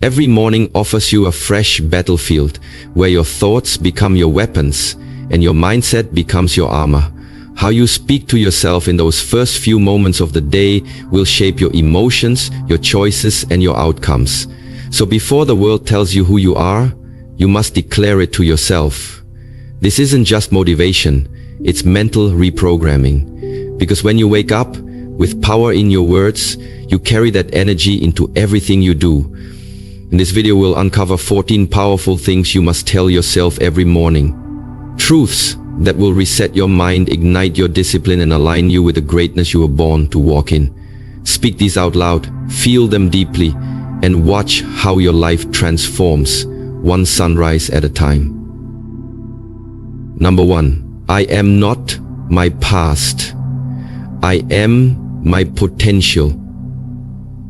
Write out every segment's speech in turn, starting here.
Every morning offers you a fresh battlefield where your thoughts become your weapons and your mindset becomes your armor. How you speak to yourself in those first few moments of the day will shape your emotions, your choices, and your outcomes. So before the world tells you who you are, you must declare it to yourself. This isn't just motivation, it's mental reprogramming. Because when you wake up with power in your words, you carry that energy into everything you do. In this video, we'll uncover 14 powerful things you must tell yourself every morning. Truths that will reset your mind, ignite your discipline, and align you with the greatness you were born to walk in. Speak these out loud, feel them deeply, and watch how your life transforms, one sunrise at a time. Number 1. I am not my past. I am my potential.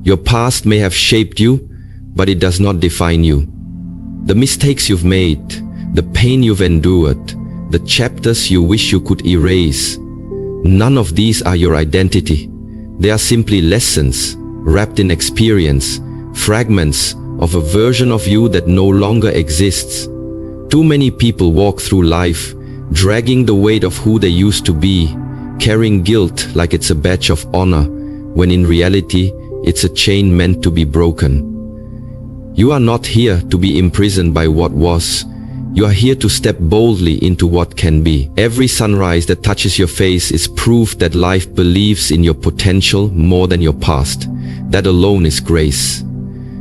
Your past may have shaped you, but it does not define you. The mistakes you've made, the pain you've endured, the chapters you wish you could erase, none of these are your identity. They are simply lessons, wrapped in experience, fragments of a version of you that no longer exists. Too many people walk through life, dragging the weight of who they used to be, carrying guilt like it's a badge of honor, when in reality, it's a chain meant to be broken. You are not here to be imprisoned by what was. You are here to step boldly into what can be. Every sunrise that touches your face is proof that life believes in your potential more than your past. That alone is grace.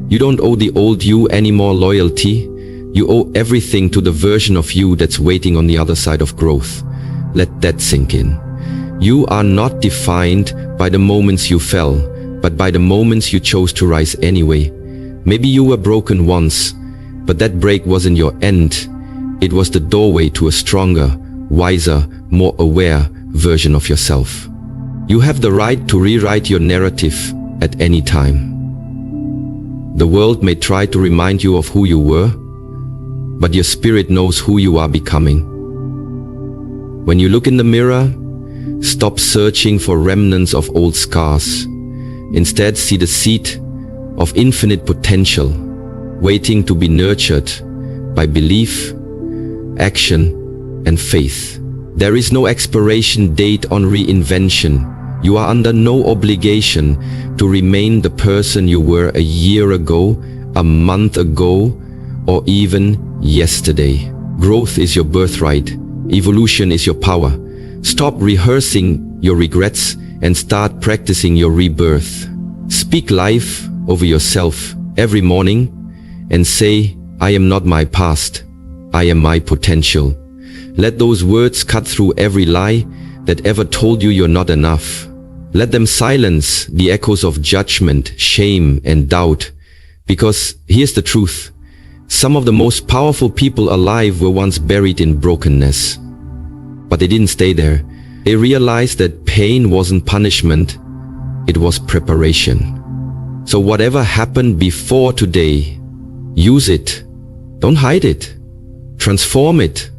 You don't owe the old you any more loyalty. You owe everything to the version of you that's waiting on the other side of growth. Let that sink in. You are not defined by the moments you fell, but by the moments you chose to rise anyway. Maybe you were broken once, but that break wasn't your end. It was the doorway to a stronger, wiser, more aware version of yourself. You have the right to rewrite your narrative at any time. The world may try to remind you of who you were, but your spirit knows who you are becoming. When you look in the mirror, stop searching for remnants of old scars. Instead, see the seed of infinite potential, waiting to be nurtured by belief, action, and faith. There is no expiration date on reinvention. You are under no obligation to remain the person you were a year ago, a month ago, or even yesterday. Growth is your birthright. Evolution is your power. Stop rehearsing your regrets and start practicing your rebirth. Speak life over yourself every morning and say, I am not my past. I am my potential. Let those words cut through every lie that ever told you you're not enough. Let them silence the echoes of judgment, shame, and doubt. Because here's the truth. Some of the most powerful people alive were once buried in brokenness. But they didn't stay there. They realized that pain wasn't punishment, it was preparation. So whatever happened before today, use it. Don't hide it. Transform it.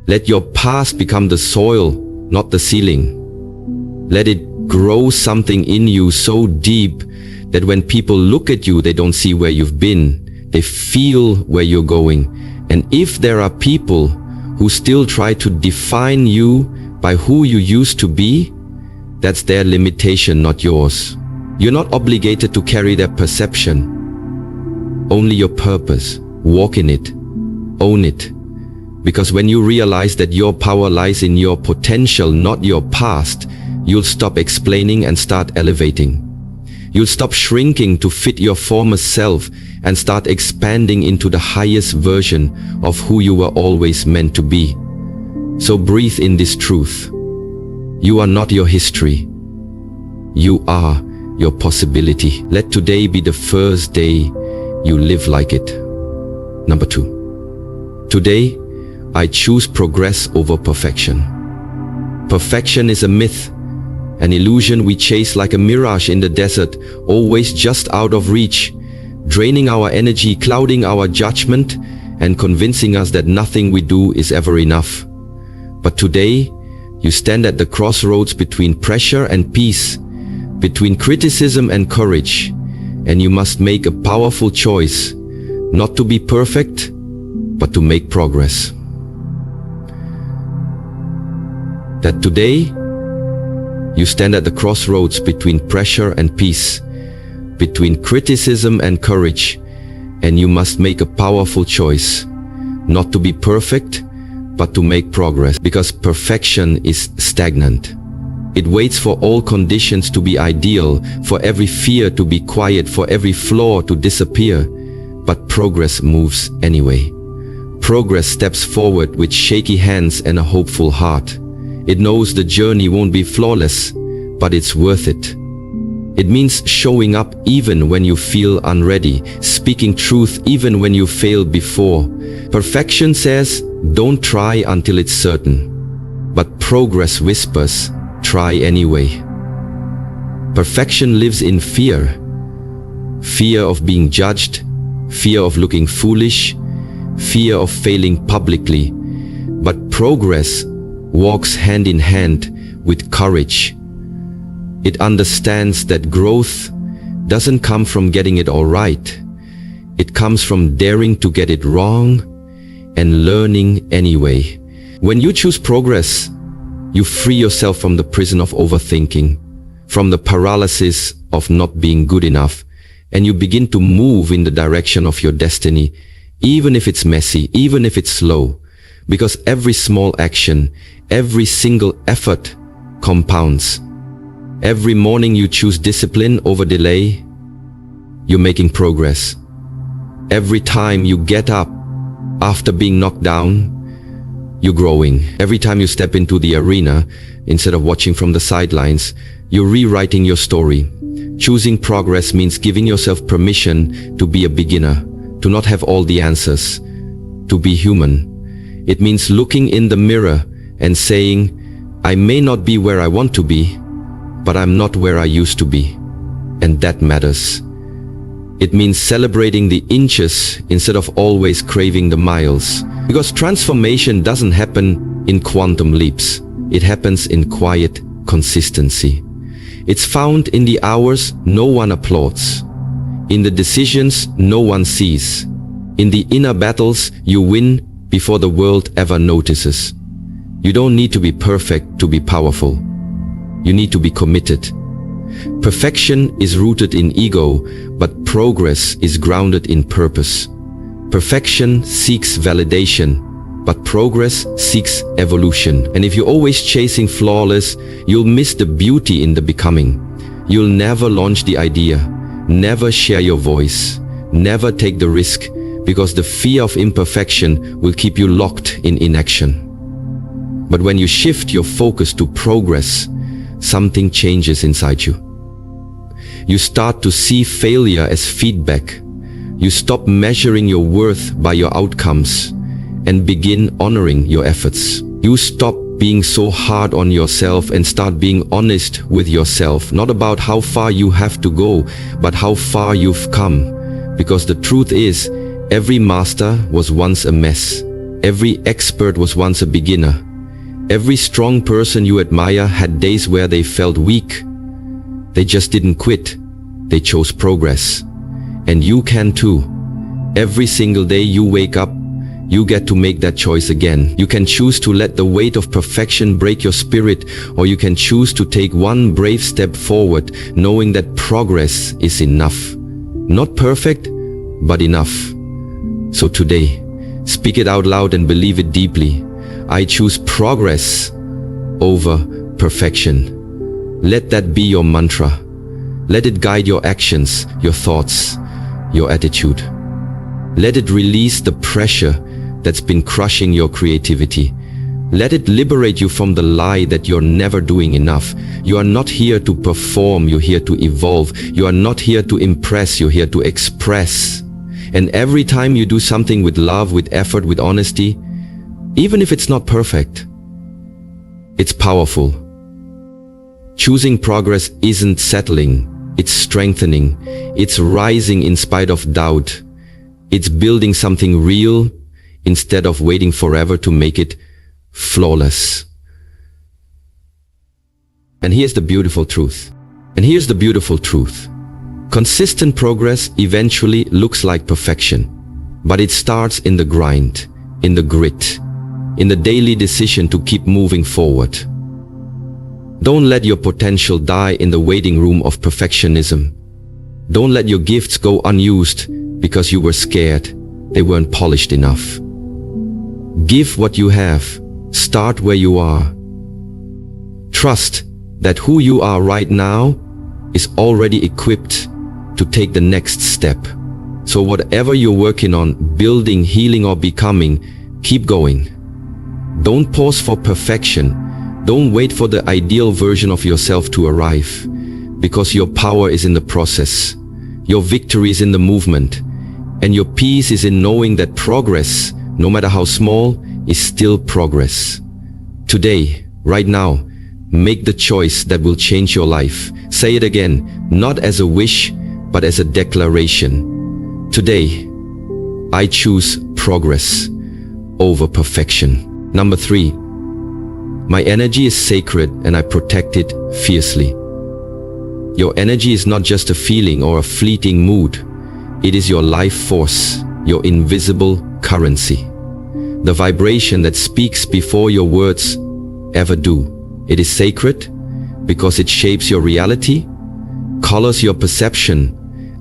Let your past become the soil, not the ceiling. Let it grow something in you so deep that when people look at you, they don't see where you've been. They feel where you're going. And if there are people who still try to define you by who you used to be, that's their limitation, not yours. You're not obligated to carry their perception. Only your purpose. Walk in it. Own it. Because when you realize that your power lies in your potential, not your past, you'll stop explaining and start elevating. You'll stop shrinking to fit your former self and start expanding into the highest version of who you were always meant to be. So breathe in this truth. You are not your history. You are your possibility. Let today be the first day you live like it. Number 2. Today, I choose progress over perfection. Perfection is a myth, an illusion we chase like a mirage in the desert, always just out of reach, draining our energy, clouding our judgment, and convincing us that nothing we do is ever enough. But today, you stand at the crossroads between pressure and peace, between criticism and courage, and you must make a powerful choice, not to be perfect, but to make progress. That today, you stand at the crossroads between pressure and peace, between criticism and courage, and you must make a powerful choice, not to be perfect, but to make progress, because perfection is stagnant. It waits for all conditions to be ideal, for every fear to be quiet, for every flaw to disappear. But progress moves anyway. Progress steps forward with shaky hands and a hopeful heart. It knows the journey won't be flawless, but it's worth it. It means showing up even when you feel unready, speaking truth even when you failed before. Perfection says, don't try until it's certain. But progress whispers, try anyway. Perfection lives in fear. Fear of being judged, fear of looking foolish, fear of failing publicly. But progress walks hand in hand with courage. It understands that growth doesn't come from getting it all right. It comes from daring to get it wrong and learning anyway. When you choose progress, you free yourself from the prison of overthinking, from the paralysis of not being good enough, and you begin to move in the direction of your destiny, even if it's messy, even if it's slow, because every small action, every single effort compounds. Every morning you choose discipline over delay, you're making progress. Every time you get up after being knocked down, you're growing. Every time you step into the arena, instead of watching from the sidelines, you're rewriting your story. Choosing progress means giving yourself permission to be a beginner, to not have all the answers, to be human. It means looking in the mirror and saying, I may not be where I want to be, but I'm not where I used to be. And that matters. It means celebrating the inches instead of always craving the miles. Because transformation doesn't happen in quantum leaps. It happens in quiet consistency. It's found in the hours no one applauds, in the decisions no one sees, in the inner battles you win before the world ever notices. You don't need to be perfect to be powerful. You need to be committed. Perfection is rooted in ego, but progress is grounded in purpose. Perfection seeks validation, but progress seeks evolution. And if you're always chasing flawless, you'll miss the beauty in the becoming. You'll never launch the idea, never share your voice, never take the risk, because the fear of imperfection will keep you locked in inaction. But when you shift your focus to progress, something changes inside you. You start to see failure as feedback. You stop measuring your worth by your outcomes and begin honoring your efforts. You stop being so hard on yourself and start being honest with yourself, not about how far you have to go, but how far you've come. Because the truth is, every master was once a mess. Every expert was once a beginner. Every strong person you admire had days where they felt weak. They just didn't quit. They chose progress. And you can too. Every single day you wake up, you get to make that choice again. You can choose to let the weight of perfection break your spirit, or you can choose to take one brave step forward, knowing that progress is enough. Not perfect, but enough. So today, speak it out loud and believe it deeply. I choose progress over perfection. Let that be your mantra. Let it guide your actions, your thoughts, your attitude. Let it release the pressure that's been crushing your creativity. Let it liberate you from the lie that you're never doing enough. You are not here to perform, you're here to evolve. You are not here to impress, you're here to express. And every time you do something with love, with effort, with honesty, even if it's not perfect, it's powerful. Choosing progress isn't settling, it's strengthening. It's rising in spite of doubt. It's building something real instead of waiting forever to make it flawless. And here's the beautiful truth. Consistent progress eventually looks like perfection, but it starts in the grind, in the grit, in the daily decision to keep moving forward. Don't let your potential die in the waiting room of perfectionism. Don't let your gifts go unused because you were scared they weren't polished enough. Give what you have. Start where you are. Trust that who you are right now is already equipped to take the next step. So whatever you're working on, building, healing, or becoming, keep going. Don't pause for perfection. Don't wait for the ideal version of yourself to arrive, because your power is in the process. Your victory is in the movement, and your peace is in knowing that progress, no matter how small, is still progress. Today, right now, make the choice that will change your life. Say it again, not as a wish, but as a declaration. Today, I choose progress over perfection. Number 3, my energy is sacred and I protect it fiercely. Your energy is not just a feeling or a fleeting mood. It is your life force, your invisible currency. The vibration that speaks before your words ever do. It is sacred because it shapes your reality, colors your perception,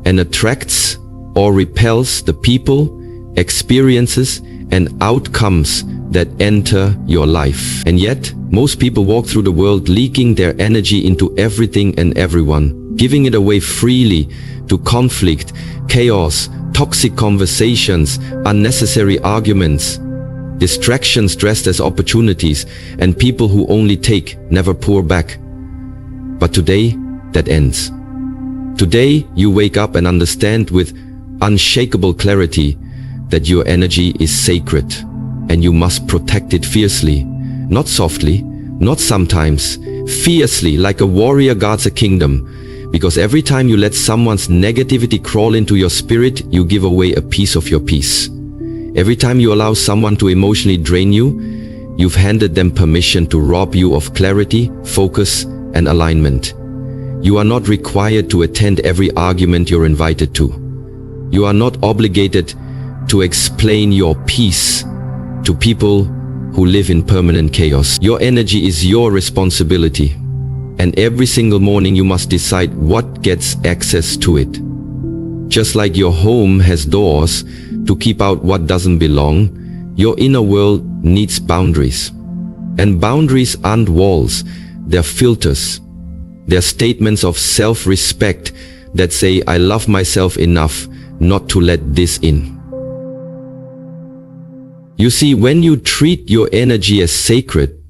and attracts or repels the people, experiences, and outcomes that enter your life. And yet, most people walk through the world leaking their energy into everything and everyone, giving it away freely to conflict, chaos, toxic conversations, unnecessary arguments, distractions dressed as opportunities, and people who only take, never pour back. But today, that ends. Today, you wake up and understand with unshakable clarity that your energy is sacred and you must protect it fiercely, not softly, not sometimes, fiercely, like a warrior guards a kingdom. Because every time you let someone's negativity crawl into your spirit, you give away a piece of your peace. Every time you allow someone to emotionally drain you, you've handed them permission to rob you of clarity, focus, and alignment. You are not required to attend every argument you're invited to. You are not obligated to explain your peace to people who live in permanent chaos. Your energy is your responsibility, and every single morning you must decide what gets access to it. Just like your home has doors to keep out what doesn't belong, your inner world needs boundaries. And boundaries aren't walls, they're filters. They're statements of self-respect that say, I love myself enough not to let this in. You see, when you treat your energy as sacred,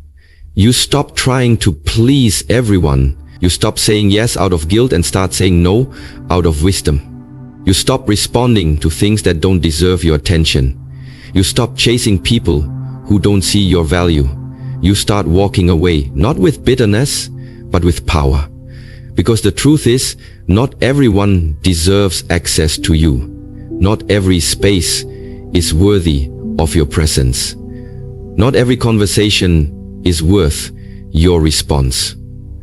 you stop trying to please everyone. You stop saying yes out of guilt and start saying no out of wisdom. You stop responding to things that don't deserve your attention. You stop chasing people who don't see your value. You start walking away, not with bitterness, but with power. Because the truth is, not everyone deserves access to you. Not every space is worthy of your presence. Not every conversation is worth your response.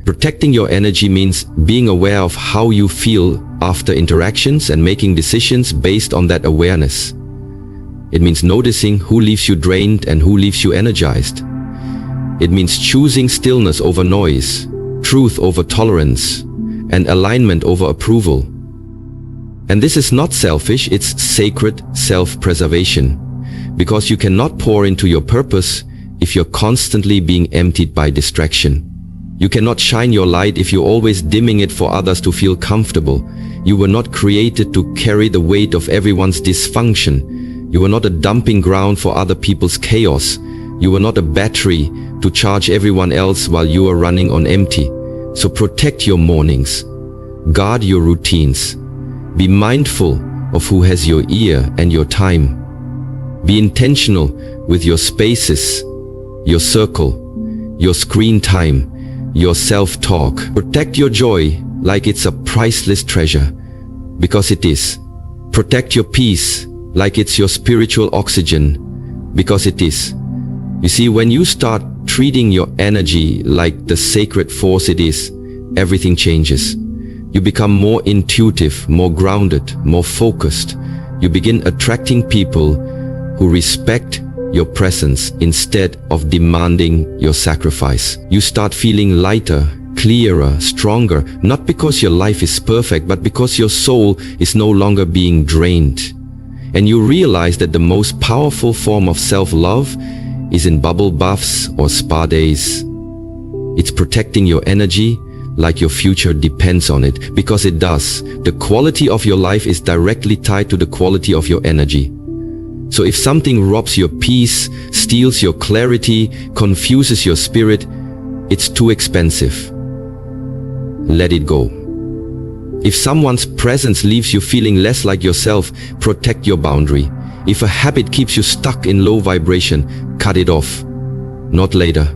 Protecting your energy means being aware of how you feel after interactions and making decisions based on that awareness. It means noticing who leaves you drained and who leaves you energized. It means choosing stillness over noise, truth over tolerance, and alignment over approval. And this is not selfish, it's sacred self-preservation. Because you cannot pour into your purpose if you're constantly being emptied by distraction. You cannot shine your light if you're always dimming it for others to feel comfortable. You were not created to carry the weight of everyone's dysfunction. You were not a dumping ground for other people's chaos. You were not a battery to charge everyone else while you are running on empty. So protect your mornings. Guard your routines. Be mindful of who has your ear and your time. Be intentional with your spaces, your circle, your screen time, your self-talk. Protect your joy like it's a priceless treasure, because it is. Protect your peace like it's your spiritual oxygen, because it is. You see, when you start treating your energy like the sacred force it is, everything changes. You become more intuitive, more grounded, more focused. You begin attracting people who respect your presence instead of demanding your sacrifice. You start feeling lighter, clearer, stronger, not because your life is perfect, but because your soul is no longer being drained. And you realize that the most powerful form of self-love is in bubble baths or spa days. It's protecting your energy like your future depends on it, because it does. The quality of your life is directly tied to the quality of your energy. So if something robs your peace, steals your clarity, confuses your spirit, it's too expensive. Let it go. If someone's presence leaves you feeling less like yourself, protect your boundary. If a habit keeps you stuck in low vibration, cut it off. Not later.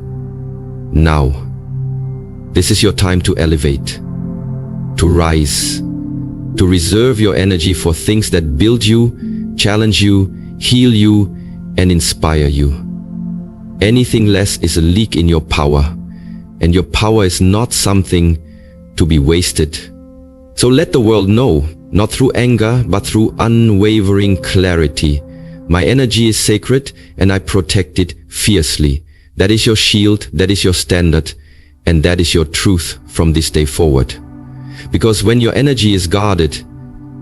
Now. This is your time to elevate, to rise, to reserve your energy for things that build you, challenge you, heal you, and inspire you. Anything less is a leak in your power, and your power is not something to be wasted. So let the world know, not through anger, but through unwavering clarity. My energy is sacred, and I protect it fiercely. That is your shield, that is your standard, and that is your truth from this day forward. Because when your energy is guarded,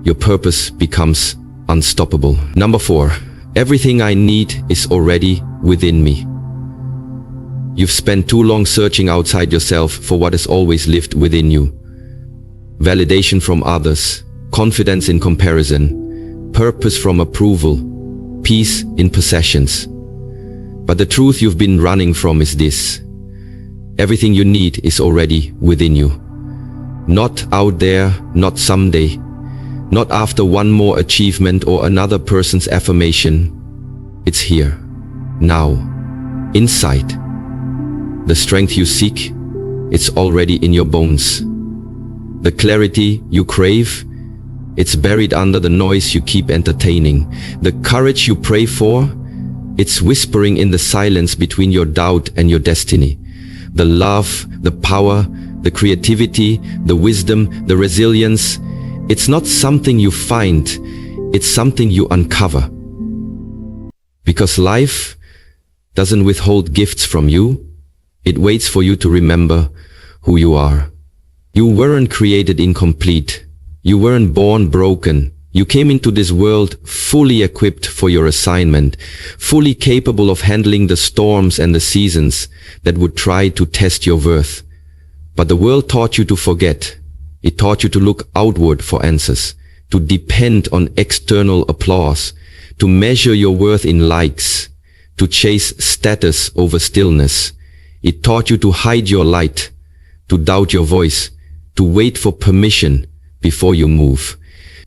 your purpose becomes unstoppable. Number 4, everything I need is already within me. You've spent too long searching outside yourself for what has always lived within you. Validation from others, confidence in comparison, purpose from approval, peace in possessions. But the truth you've been running from is this: everything you need is already within you. Not out there, not someday, not after one more achievement or another person's affirmation. It's here, now, inside. The strength you seek, it's already in your bones. The clarity you crave, it's buried under the noise you keep entertaining. The courage you pray for, it's whispering in the silence between your doubt and your destiny. The love, the power, the creativity, the wisdom, the resilience, it's not something you find, it's something you uncover. Because life doesn't withhold gifts from you, it waits for you to remember who you are. You weren't created incomplete. You weren't born broken. You came into this world fully equipped for your assignment, fully capable of handling the storms and the seasons that would try to test your worth. But the world taught you to forget. It taught you to look outward for answers, to depend on external applause, to measure your worth in likes, to chase status over stillness. It taught you to hide your light, to doubt your voice, to wait for permission before you move.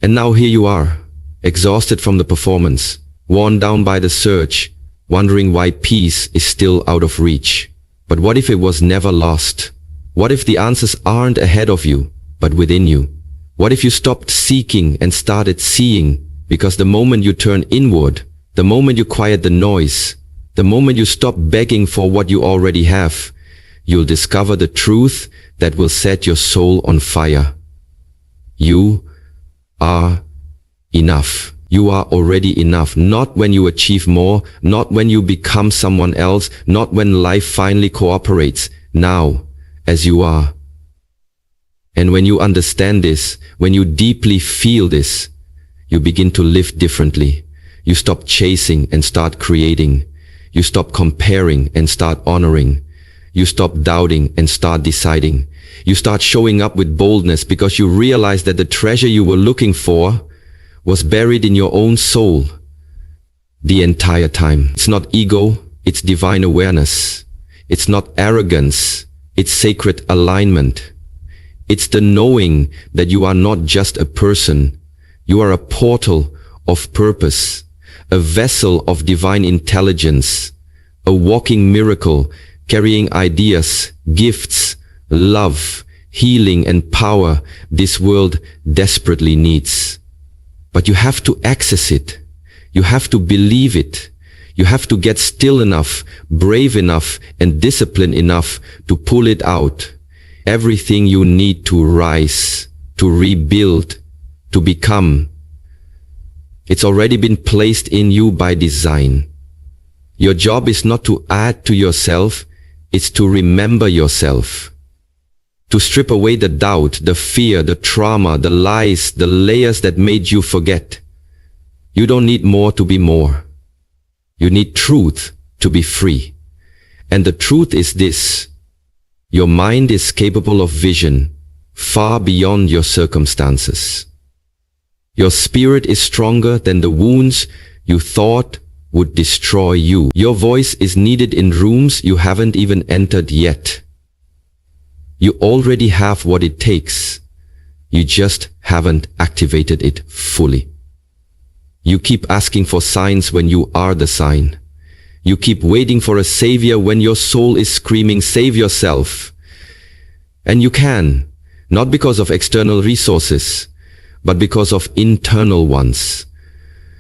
And now here you are, exhausted from the performance, worn down by the search, wondering why peace is still out of reach. But what if it was never lost? What if the answers aren't ahead of you, but within you? What if you stopped seeking and started seeing? Because the moment you turn inward, the moment you quiet the noise, the moment you stop begging for what you already have, you'll discover the truth that will set your soul on fire. You are enough. You are already enough. Not when you achieve more, not when you become someone else, not when life finally cooperates. Now, as you are. And when you understand this, when you deeply feel this, you begin to live differently. You stop chasing and start creating. You stop comparing and start honoring. You stop doubting and start deciding. You start showing up with boldness because you realize that the treasure you were looking for was buried in your own soul the entire time. It's not ego, it's divine awareness. It's not arrogance, it's sacred alignment. It's the knowing that you are not just a person. You are a portal of purpose, a vessel of divine intelligence, a walking miracle carrying ideas, gifts, love, healing and power this world desperately needs. But you have to access it. You have to believe it. You have to get still enough, brave enough and disciplined enough to pull it out. Everything you need to rise, to rebuild, to become. It's already been placed in you by design. Your job is not to add to yourself, it's to remember yourself. To strip away the doubt, the fear, the trauma, the lies, the layers that made you forget. You don't need more to be more. You need truth to be free. And the truth is this: your mind is capable of vision far beyond your circumstances. Your spirit is stronger than the wounds you thought would destroy you. Your voice is needed in rooms you haven't even entered yet. You already have what it takes. You just haven't activated it fully. You keep asking for signs when you are the sign. You keep waiting for a savior when your soul is screaming, save yourself. And you can, not because of external resources, but because of internal ones.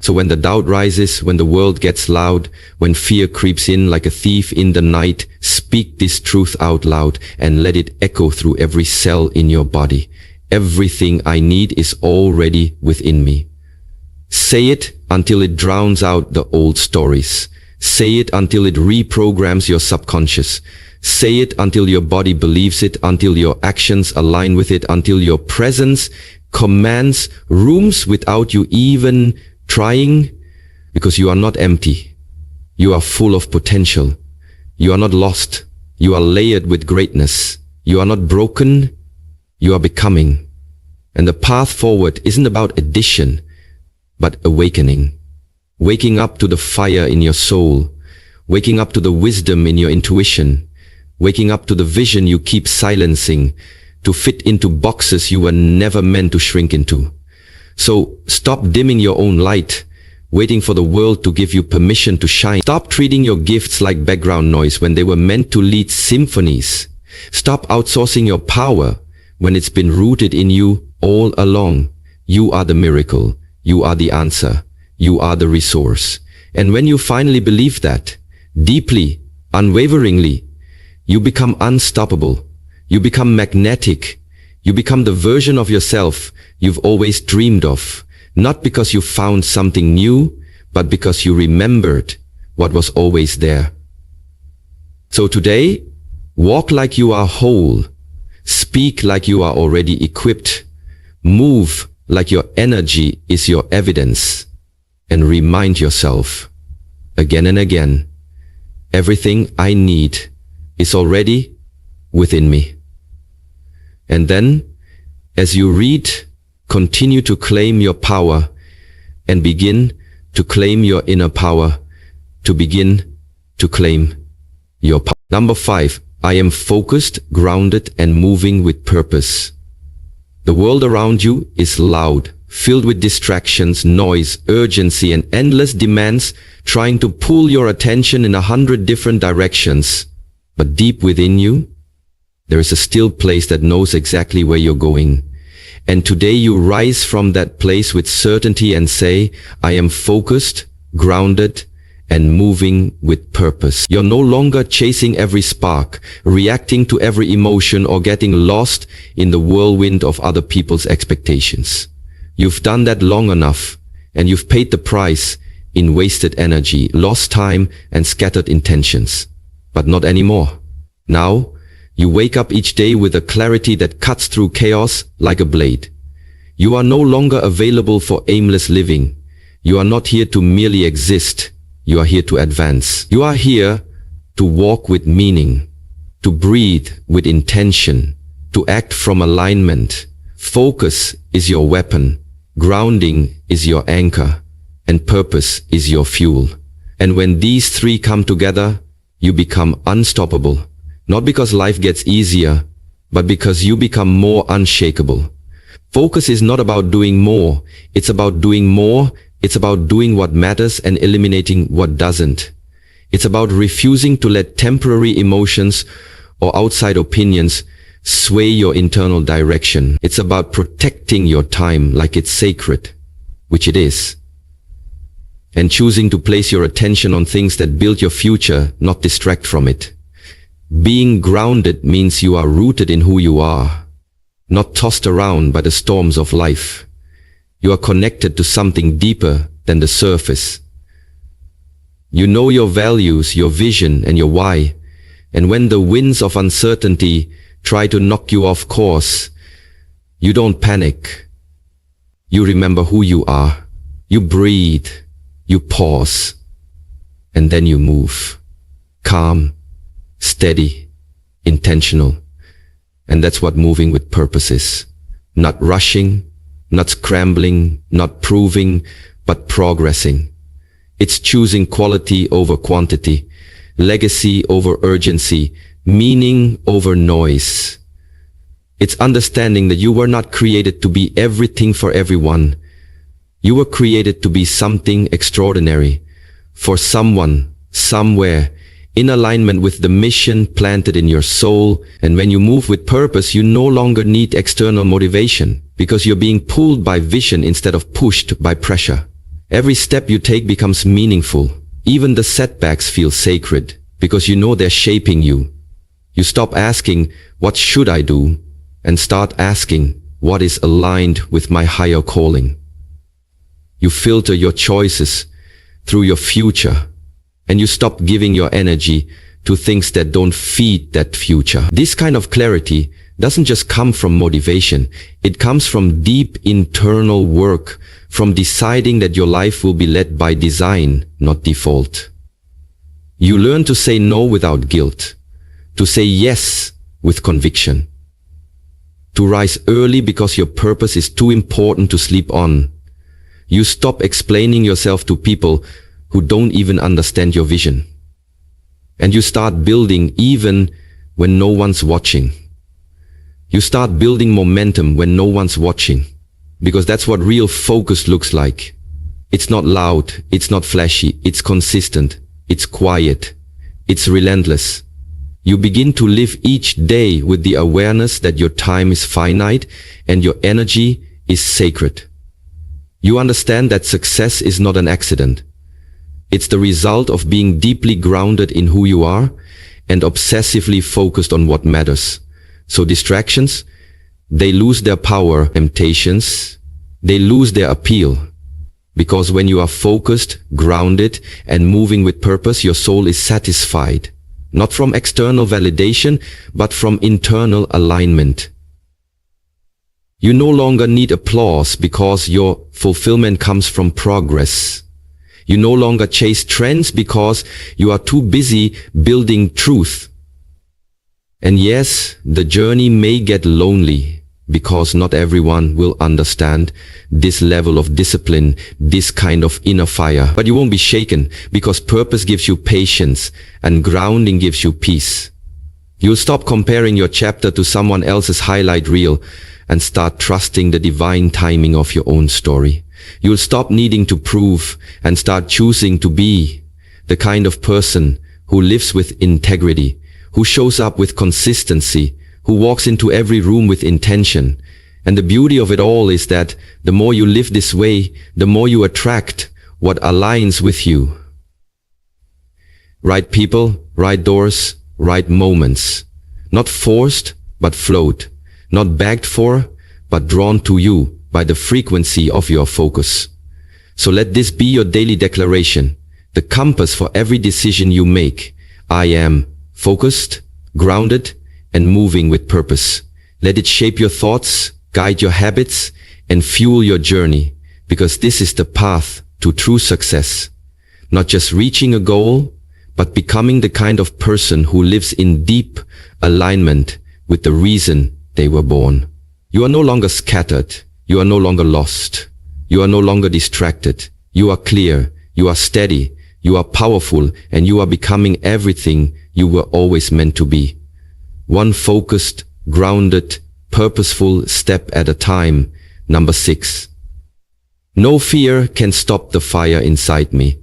So when the doubt rises, when the world gets loud, when fear creeps in like a thief in the night, speak this truth out loud and let it echo through every cell in your body. Everything I need is already within me. Say it until it drowns out the old stories. Say it until it reprograms your subconscious. Say it until your body believes it, until your actions align with it, until your presence commands rooms without you even trying, because you are not empty. You are full of potential. You are not lost. You are layered with greatness. You are not broken. You are becoming. And the path forward isn't about addition, but awakening. Waking up to the fire in your soul. Waking up to the wisdom in your intuition. Waking up to the vision you keep silencing, to fit into boxes you were never meant to shrink into. So stop dimming your own light, waiting for the world to give you permission to shine. Stop treating your gifts like background noise when they were meant to lead symphonies. Stop outsourcing your power when it's been rooted in you all along. You are the miracle. You are the answer. You are the resource. And when you finally believe that, deeply, unwaveringly, you become unstoppable. You become magnetic. You become the version of yourself you've always dreamed of, not because you found something new, but because you remembered what was always there. So today, walk like you are whole, speak like you are already equipped, move like your energy is your evidence, and remind yourself, again and again, everything I need is already within me. And then, as you read, continue to claim your power and begin to claim your inner power, to begin to claim your power. Number 5, I am focused, grounded, and moving with purpose. The world around you is loud, filled with distractions, noise, urgency, and endless demands trying to pull your attention in 100 different directions. But deep within you, there is a still place that knows exactly where you're going. And today you rise from that place with certainty and say, I am focused, grounded, and moving with purpose. You're no longer chasing every spark, reacting to every emotion, or getting lost in the whirlwind of other people's expectations. You've done that long enough, and you've paid the price in wasted energy, lost time, and scattered intentions. But not anymore. Now, you wake up each day with a clarity that cuts through chaos like a blade. You are no longer available for aimless living. You are not here to merely exist. You are here to advance. You are here to walk with meaning, to breathe with intention, to act from alignment. Focus is your weapon, grounding is your anchor, and purpose is your fuel. And when these three come together, you become unstoppable. Not because life gets easier, but because you become more unshakable. Focus is not about doing more. It's about doing more. It's about doing what matters and eliminating what doesn't. It's about refusing to let temporary emotions or outside opinions sway your internal direction. It's about protecting your time like it's sacred, which it is, and choosing to place your attention on things that build your future, not distract from it. Being grounded means you are rooted in who you are. not tossed around by the storms of life. You are connected to something deeper than the surface. You know your values, your vision, and your why. And when the winds of uncertainty try to knock you off course, you don't panic. You remember who you are. You breathe. You pause. And then you move. Calm, steady, intentional. And that's what moving with purpose is. Not rushing, not scrambling, not proving, but progressing. It's choosing quality over quantity, legacy over urgency, meaning over noise. It's understanding that you were not created to be everything for everyone. You were created to be something extraordinary, for someone, somewhere, in alignment with the mission planted in your soul. And when you move with purpose, you no longer need external motivation, because you're being pulled by vision instead of pushed by pressure. Every step you take becomes meaningful. Even the setbacks feel sacred, because you know they're shaping you. You stop asking, what should I do? And start asking, what is aligned with my higher calling? You filter your choices through your future, and you stop giving your energy to things that don't feed that future. This kind of clarity doesn't just come from motivation. It comes from deep internal work, from deciding that your life will be led by design, not default. You learn to say no without guilt, to say yes with conviction, to rise early because your purpose is too important to sleep on. You stop explaining yourself to people who don't even understand your vision. And you start building even when no one's watching. You start building momentum when no one's watching, because that's what real focus looks like. It's not loud, it's not flashy, it's consistent, it's quiet, it's relentless. You begin to live each day with the awareness that your time is finite and your energy is sacred. You understand that success is not an accident. It's the result of being deeply grounded in who you are and obsessively focused on what matters. So distractions, they lose their power. Temptations, they lose their appeal. Because when you are focused, grounded, and moving with purpose, your soul is satisfied. Not from external validation, but from internal alignment. You no longer need applause because your fulfillment comes from progress. You no longer chase trends because you are too busy building truth. And yes, the journey may get lonely, because not everyone will understand this level of discipline, this kind of inner fire. But you won't be shaken, because purpose gives you patience and grounding gives you peace. You'll stop comparing your chapter to someone else's highlight reel and start trusting the divine timing of your own story. You'll stop needing to prove and start choosing to be the kind of person who lives with integrity, who shows up with consistency, who walks into every room with intention. And the beauty of it all is that the more you live this way, the more you attract what aligns with you. Right people, right doors, right moments. Not forced, but flowed. Not begged for, but drawn to you by the frequency of your focus. So let this be your daily declaration, the compass for every decision you make. I am focused, grounded, and moving with purpose. Let it shape your thoughts, guide your habits, and fuel your journey, because this is the path to true success. Not just reaching a goal, but becoming the kind of person who lives in deep alignment with the reason they were born. You are no longer scattered. You are no longer lost. You are no longer distracted. You are clear. You are steady. You are powerful, and you are becoming everything you were always meant to be. One focused, grounded, purposeful step at a time. Number 6. No fear can stop the fire inside me.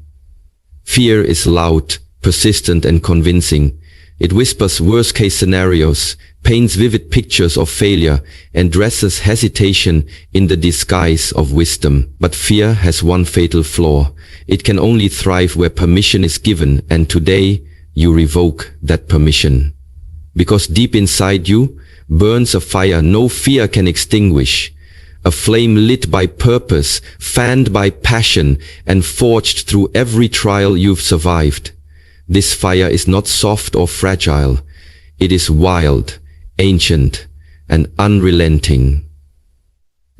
Fear is loud, persistent, and convincing. It whispers worst-case scenarios, paints vivid pictures of failure, and dresses hesitation in the disguise of wisdom. But fear has one fatal flaw. It can only thrive where permission is given, and today you revoke that permission. Because deep inside you, burns a fire no fear can extinguish. A flame lit by purpose, fanned by passion, and forged through every trial you've survived. This fire is not soft or fragile. It is wild, ancient, and unrelenting.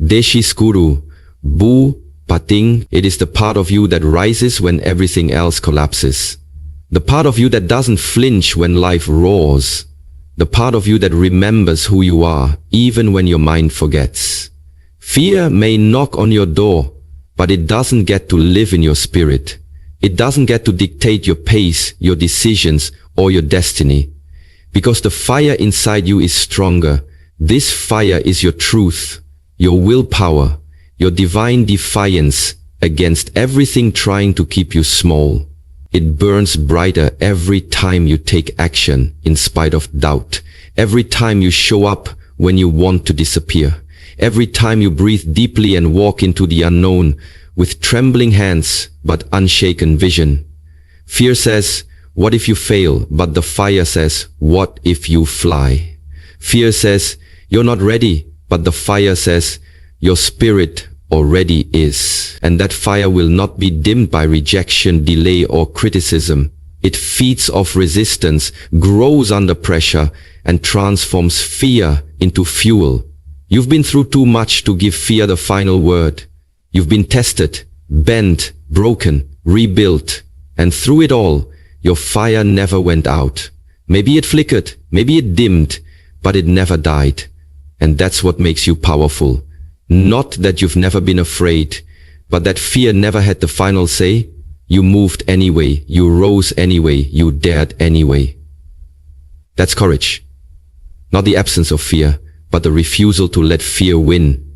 Deshi Skuru, Bu Pating, it is the part of you that rises when everything else collapses. The part of you that doesn't flinch when life roars. The part of you that remembers who you are, even when your mind forgets. Fear may knock on your door, but it doesn't get to live in your spirit. It doesn't get to dictate your pace, your decisions, or your destiny. Because the fire inside you is stronger. This fire is your truth, your willpower, your divine defiance against everything trying to keep you small. It burns brighter every time you take action in spite of doubt. Every time you show up when you want to disappear. Every time you breathe deeply and walk into the unknown with trembling hands but unshaken vision. Fear says, what if you fail? But the fire says, what if you fly? Fear says, you're not ready. But the fire says, your spirit already is. And that fire will not be dimmed by rejection, delay, or criticism. It feeds off resistance, grows under pressure, and transforms fear into fuel. You've been through too much to give fear the final word. You've been tested, bent, broken, rebuilt. And through it all, your fire never went out. Maybe it flickered, maybe it dimmed, but it never died. And that's what makes you powerful. Not that you've never been afraid, but that fear never had the final say. You moved anyway, you rose anyway, you dared anyway. That's courage. Not the absence of fear, but the refusal to let fear win.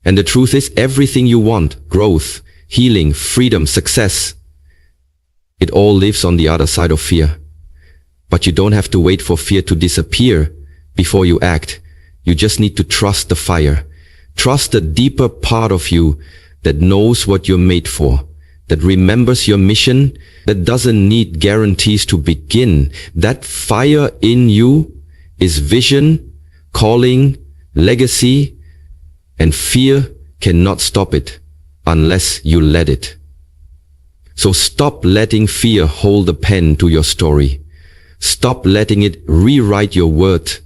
And the truth is, everything you want, growth, healing, freedom, success, it all lives on the other side of fear. But you don't have to wait for fear to disappear before you act. You just need to trust the fire. Trust the deeper part of you that knows what you're made for, that remembers your mission, that doesn't need guarantees to begin. That fire in you is vision, calling, legacy, and fear cannot stop it unless you let it. So stop letting fear hold the pen to your story. Stop letting it rewrite your worth,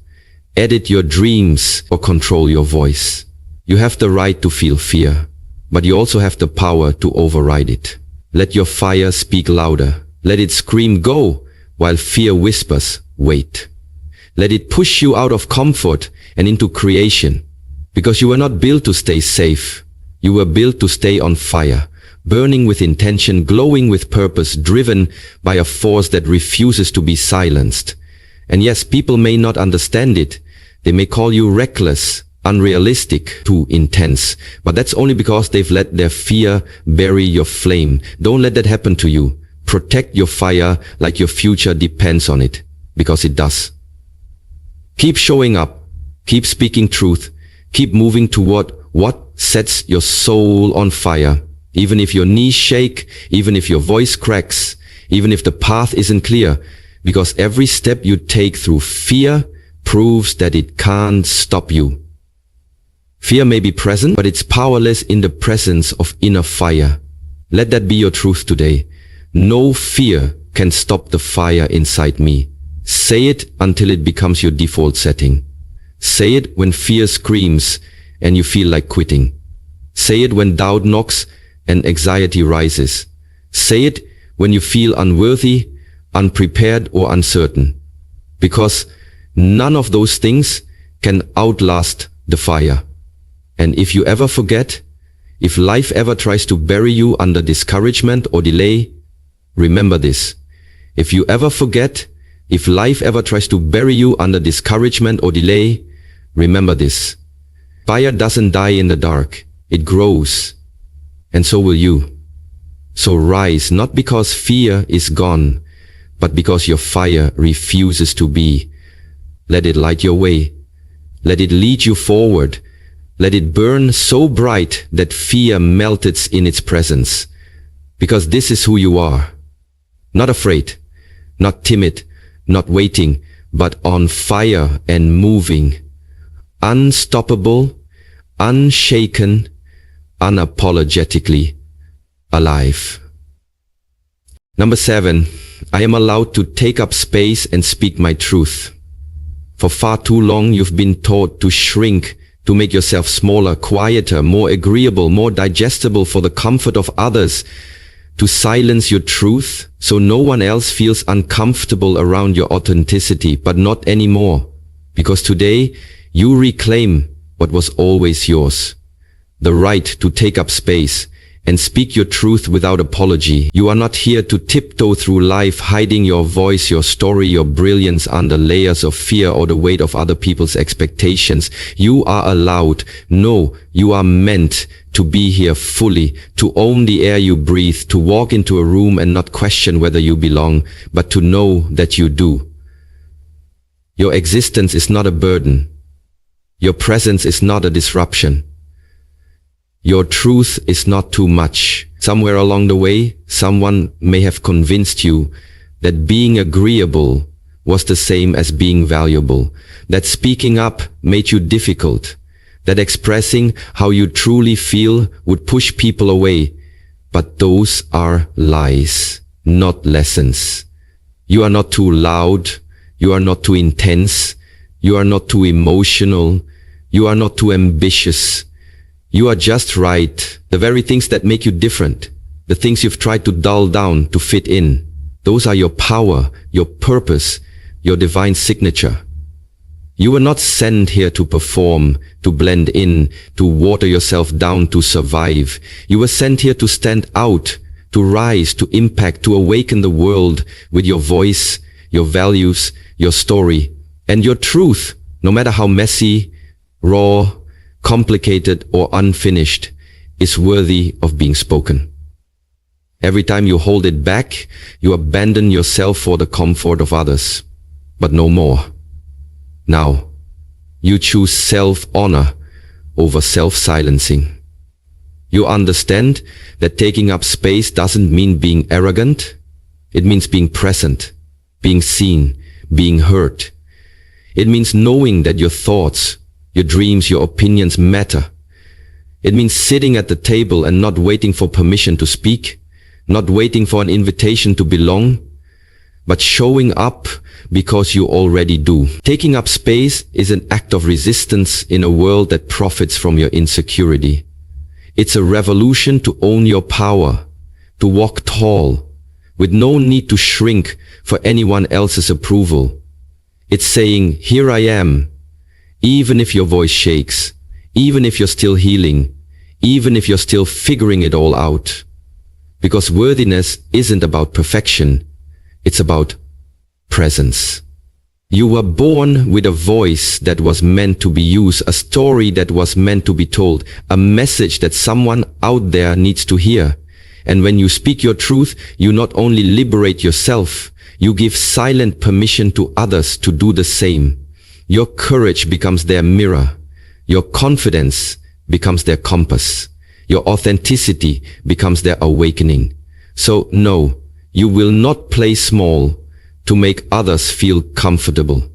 edit your dreams, or control your voice. You have the right to feel fear, but you also have the power to override it. Let your fire speak louder. Let it scream go, while fear whispers wait. Let it push you out of comfort and into creation. Because you were not built to stay safe. You were built to stay on fire, burning with intention, glowing with purpose, driven by a force that refuses to be silenced. And yes, people may not understand it. They may call you reckless, unrealistic, too intense. But that's only because they've let their fear bury your flame. Don't let that happen to you. Protect your fire like your future depends on it, because it does. Keep showing up. Keep speaking truth. Keep moving toward what sets your soul on fire. Even if your knees shake, even if your voice cracks, even if the path isn't clear, because every step you take through fear proves that it can't stop you. Fear may be present, but it's powerless in the presence of inner fire. Let that be your truth today. No fear can stop the fire inside me. Say it until it becomes your default setting. Say it when fear screams and you feel like quitting. Say it when doubt knocks and anxiety rises. Say it when you feel unworthy, unprepared, or uncertain. Because none of those things can outlast the fire. And if you ever forget, if life ever tries to bury you under discouragement or delay, remember this. If you ever forget, if life ever tries to bury you under discouragement or delay, remember this. Fire doesn't die in the dark. It grows. And so will you. So rise, not because fear is gone, but because your fire refuses to be. Let it light your way. Let it lead you forward. Let it burn so bright that fear melts in its presence. Because this is who you are. Not afraid, not timid, not waiting, but on fire and moving. unstoppable, unshaken, unapologetically alive. Number 7, I am allowed to take up space and speak my truth. For far too long you've been taught to shrink, to make yourself smaller, quieter, more agreeable, more digestible for the comfort of others, to silence your truth so no one else feels uncomfortable around your authenticity, but not anymore. Because today you reclaim what was always yours, the right to take up space and speak your truth without apology. You are not here to tiptoe through life hiding your voice, your story, your brilliance under layers of fear or the weight of other people's expectations. You are allowed, no, you are meant to be here fully, to own the air you breathe, to walk into a room and not question whether you belong, but to know that you do. Your existence is not a burden. Your presence is not a disruption. Your truth is not too much. Somewhere along the way, someone may have convinced you that being agreeable was the same as being valuable, that speaking up made you difficult, that expressing how you truly feel would push people away. But those are lies, not lessons. You are not too loud. You are not too intense. You are not too emotional. You are not too ambitious. You are just right. The very things that make you different, the things you've tried to dull down to fit in, those are your power, your purpose, your divine signature. You were not sent here to perform, to blend in, to water yourself down to survive. You were sent here to stand out, to rise, to impact, to awaken the world with your voice, your values, your story, and your truth, no matter how messy, raw, complicated or unfinished, is worthy of being spoken. Every time you hold it back, you abandon yourself for the comfort of others, but no more. Now, you choose self-honor over self-silencing. You understand that taking up space doesn't mean being arrogant. It means being present, being seen, being heard. It means knowing that your thoughts, your dreams, your opinions matter. It means sitting at the table and not waiting for permission to speak, not waiting for an invitation to belong, but showing up because you already do. Taking up space is an act of resistance in a world that profits from your insecurity. It's a revolution to own your power, to walk tall, with no need to shrink for anyone else's approval. It's saying, here I am, even if your voice shakes, even if you're still healing, even if you're still figuring it all out. Because worthiness isn't about perfection, it's about presence. You were born with a voice that was meant to be used, a story that was meant to be told, a message that someone out there needs to hear. And when you speak your truth, you not only liberate yourself, you give silent permission to others to do the same. Your courage becomes their mirror. Your confidence becomes their compass. Your authenticity becomes their awakening. So no, you will not play small to make others feel comfortable.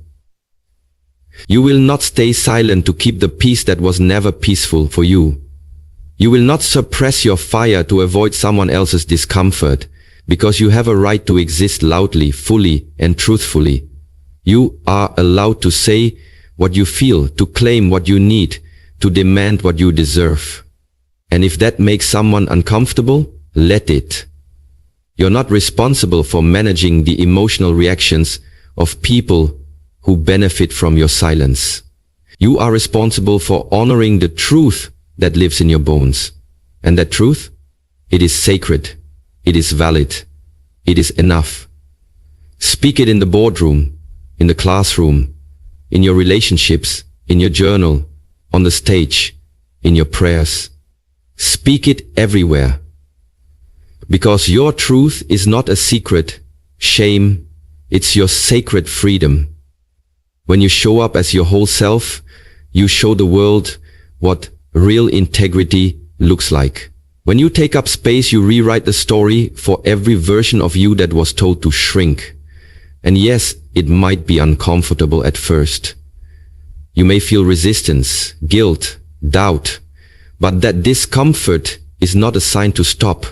You will not stay silent to keep the peace that was never peaceful for you. You will not suppress your fire to avoid someone else's discomfort, because you have a right to exist loudly, fully, and truthfully. You are allowed to say what you feel, to claim what you need, to demand what you deserve. And if that makes someone uncomfortable, let it. You're not responsible for managing the emotional reactions of people who benefit from your silence. You are responsible for honoring the truth that lives in your bones. And that truth, it is sacred, it is valid, it is enough. Speak it in the boardroom, in the classroom, in your relationships, in your journal, on the stage, in your prayers. Speak it everywhere. Because your truth is not a secret, shame, it's your sacred freedom. When you show up as your whole self, you show the world what real integrity looks like. When you take up space, you rewrite the story for every version of you that was told to shrink. And yes, it might be uncomfortable at first. You may feel resistance, guilt, doubt, but that discomfort is not a sign to stop.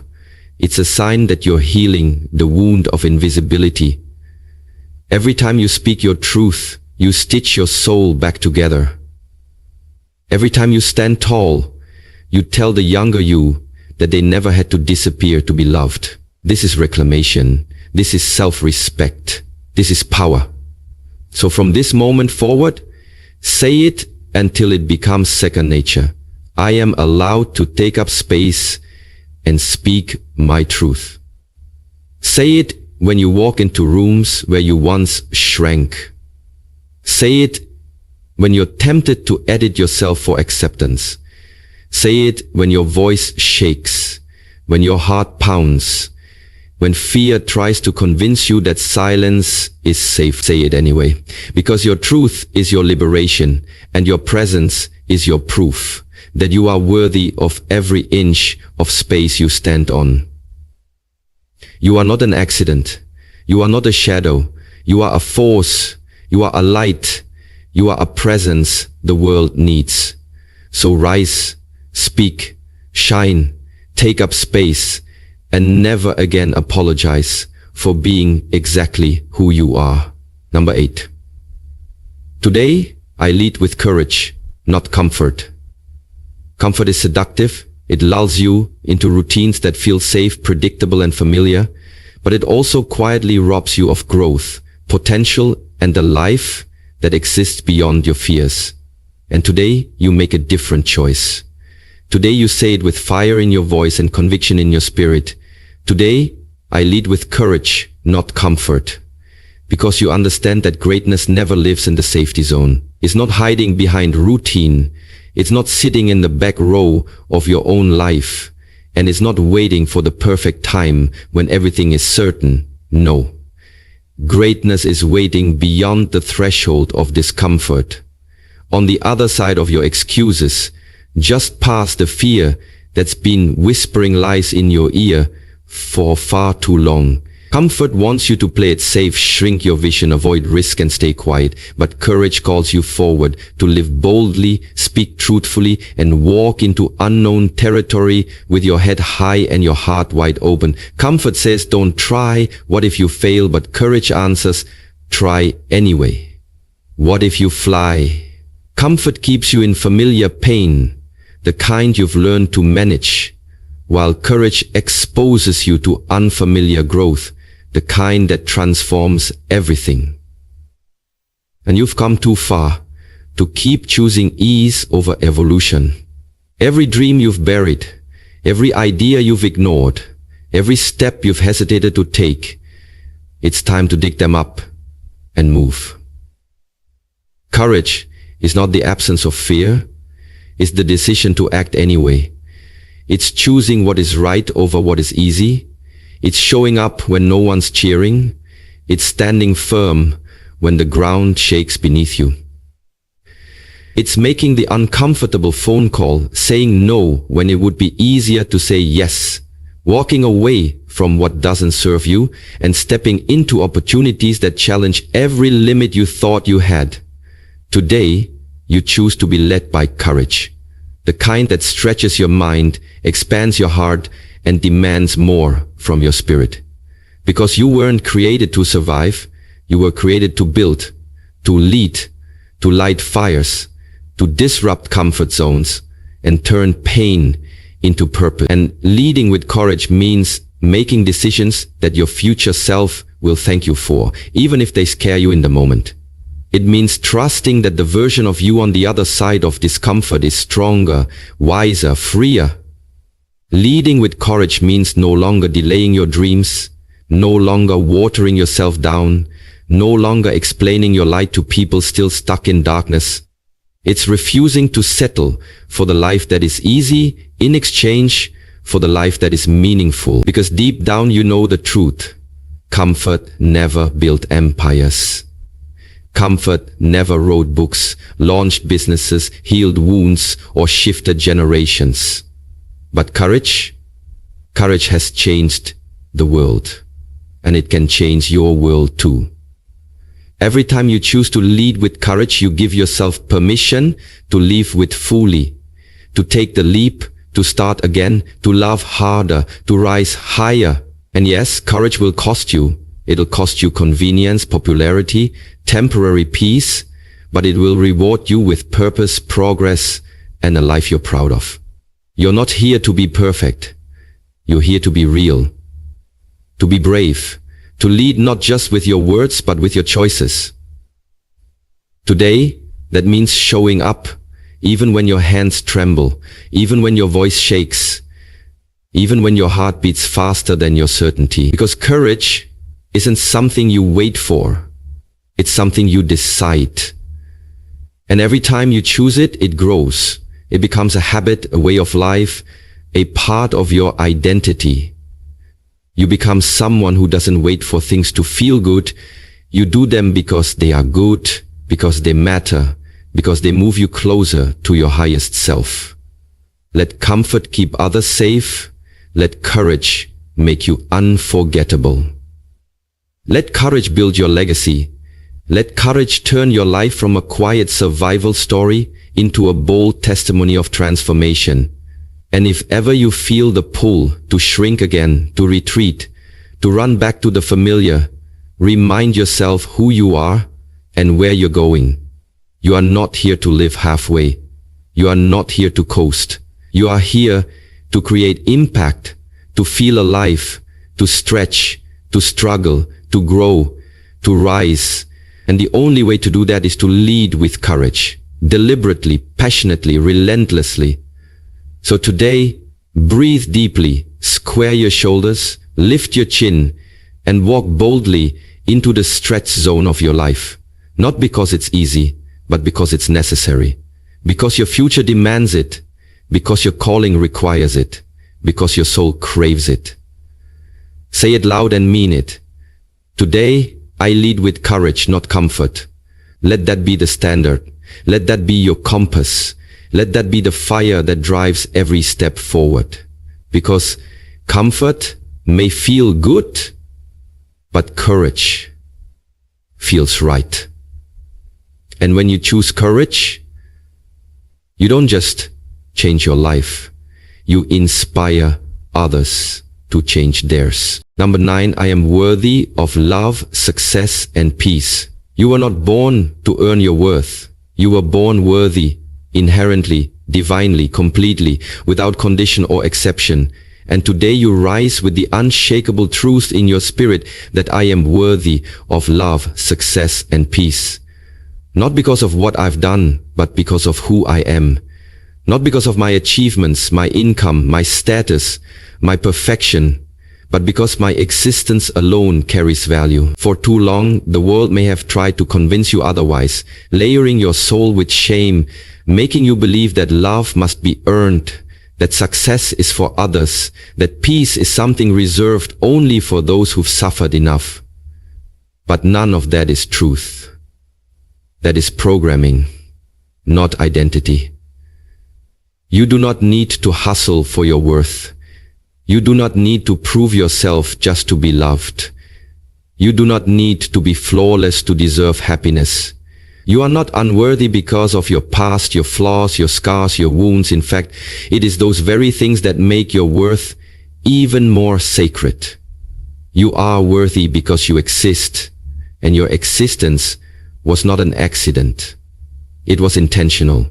It's a sign that you're healing the wound of invisibility. Every time you speak your truth, you stitch your soul back together. Every time you stand tall, you tell the younger you that they never had to disappear to be loved. This is reclamation. This is self-respect. This is power. So from this moment forward, say it until it becomes second nature. I am allowed to take up space and speak my truth. Say it when you walk into rooms where you once shrank. Say it when you're tempted to edit yourself for acceptance. Say it when your voice shakes, when your heart pounds, when fear tries to convince you that silence is safe. Say it anyway, because your truth is your liberation and your presence is your proof that you are worthy of every inch of space you stand on. You are not an accident. You are not a shadow. You are a force. You are a light. You are a presence the world needs. So rise, speak, shine, take up space, and never again apologize for being exactly who you are. Number 8. Today, I lead with courage, not comfort. Comfort is seductive. It lulls you into routines that feel safe, predictable, and familiar, but it also quietly robs you of growth, potential, and the life that exists beyond your fears. And today, you make a different choice. Today, you say it with fire in your voice and conviction in your spirit. Today, I lead with courage, not comfort. Because you understand that greatness never lives in the safety zone. It's not hiding behind routine. It's not sitting in the back row of your own life. And it's not waiting for the perfect time when everything is certain. No. Greatness is waiting beyond the threshold of discomfort. On the other side of your excuses, just past the fear that's been whispering lies in your ear for far too long. Comfort wants you to play it safe, shrink your vision, avoid risk and stay quiet. But courage calls you forward to live boldly, speak truthfully, and walk into unknown territory with your head high and your heart wide open. Comfort says, don't try. What if you fail? But courage answers, try anyway. What if you fly? Comfort keeps you in familiar pain, the kind you've learned to manage, while courage exposes you to unfamiliar growth, the kind that transforms everything. And you've come too far to keep choosing ease over evolution. Every dream you've buried, every idea you've ignored, every step you've hesitated to take, it's time to dig them up and move. Courage is not the absence of fear, it's the decision to act anyway. It's choosing what is right over what is easy. It's showing up when no one's cheering. It's standing firm when the ground shakes beneath you. It's making the uncomfortable phone call, saying no when it would be easier to say yes, walking away from what doesn't serve you, and stepping into opportunities that challenge every limit you thought you had. Today, you choose to be led by courage, the kind that stretches your mind, expands your heart, and demands more from your spirit. Because you weren't created to survive, you were created to build, to lead, to light fires, to disrupt comfort zones, and turn pain into purpose. And leading with courage means making decisions that your future self will thank you for, even if they scare you in the moment. It means trusting that the version of you on the other side of discomfort is stronger, wiser, freer. Leading with courage means no longer delaying your dreams, no longer watering yourself down, no longer explaining your light to people still stuck in darkness. It's refusing to settle for the life that is easy in exchange for the life that is meaningful. Because deep down you know the truth. Comfort never built empires. Comfort never wrote books, launched businesses, healed wounds, or shifted generations. But courage has changed the world, and it can change your world too. Every time you choose to lead with courage, you give yourself permission to live with fully, to take the leap, to start again, to love harder, to rise higher. And yes, courage will cost you. It'll cost you convenience, popularity, temporary peace, but it will reward you with purpose, progress, and a life you're proud of. You're not here to be perfect. You're here to be real, to be brave, to lead not just with your words, but with your choices. Today, that means showing up, even when your hands tremble, even when your voice shakes, even when your heart beats faster than your certainty. Because courage isn't something you wait for. It's something you decide. And every time you choose it, it grows. It becomes a habit, a way of life, a part of your identity. You become someone who doesn't wait for things to feel good. You do them because they are good, because they matter, because they move you closer to your highest self. Let comfort keep others safe. Let courage make you unforgettable. Let courage build your legacy. Let courage turn your life from a quiet survival story into a bold testimony of transformation. And if ever you feel the pull to shrink again, to retreat, to run back to the familiar, remind yourself who you are and where you're going. You are not here to live halfway. You are not here to coast. You are here to create impact, to feel alive, to stretch, to struggle, to grow, to rise. And the only way to do that is to lead with courage, deliberately, passionately, relentlessly. So today, breathe deeply, square your shoulders, lift your chin, and walk boldly into the stretch zone of your life. Not because it's easy, but because it's necessary. Because your future demands it. Because your calling requires it. Because your soul craves it. Say it loud and mean it. Today, I lead with courage, not comfort. Let that be the standard. Let that be your compass. Let that be the fire that drives every step forward. Because comfort may feel good, but courage feels right. And when you choose courage, you don't just change your life. You inspire others to change theirs. Number 9, I am worthy of love, success, and peace. You were not born to earn your worth. You were born worthy, inherently, divinely, completely, without condition or exception. And today you rise with the unshakable truth in your spirit that I am worthy of love, success, and peace. Not because of what I've done, but because of who I am. Not because of my achievements, my income, my status, my perfection, but because my existence alone carries value. For too long, the world may have tried to convince you otherwise, layering your soul with shame, making you believe that love must be earned, that success is for others, that peace is something reserved only for those who've suffered enough. But none of that is truth. That is programming, not identity. You do not need to hustle for your worth. You do not need to prove yourself just to be loved. You do not need to be flawless to deserve happiness. You are not unworthy because of your past, your flaws, your scars, your wounds. In fact, it is those very things that make your worth even more sacred. You are worthy because you exist, and your existence was not an accident. It was intentional.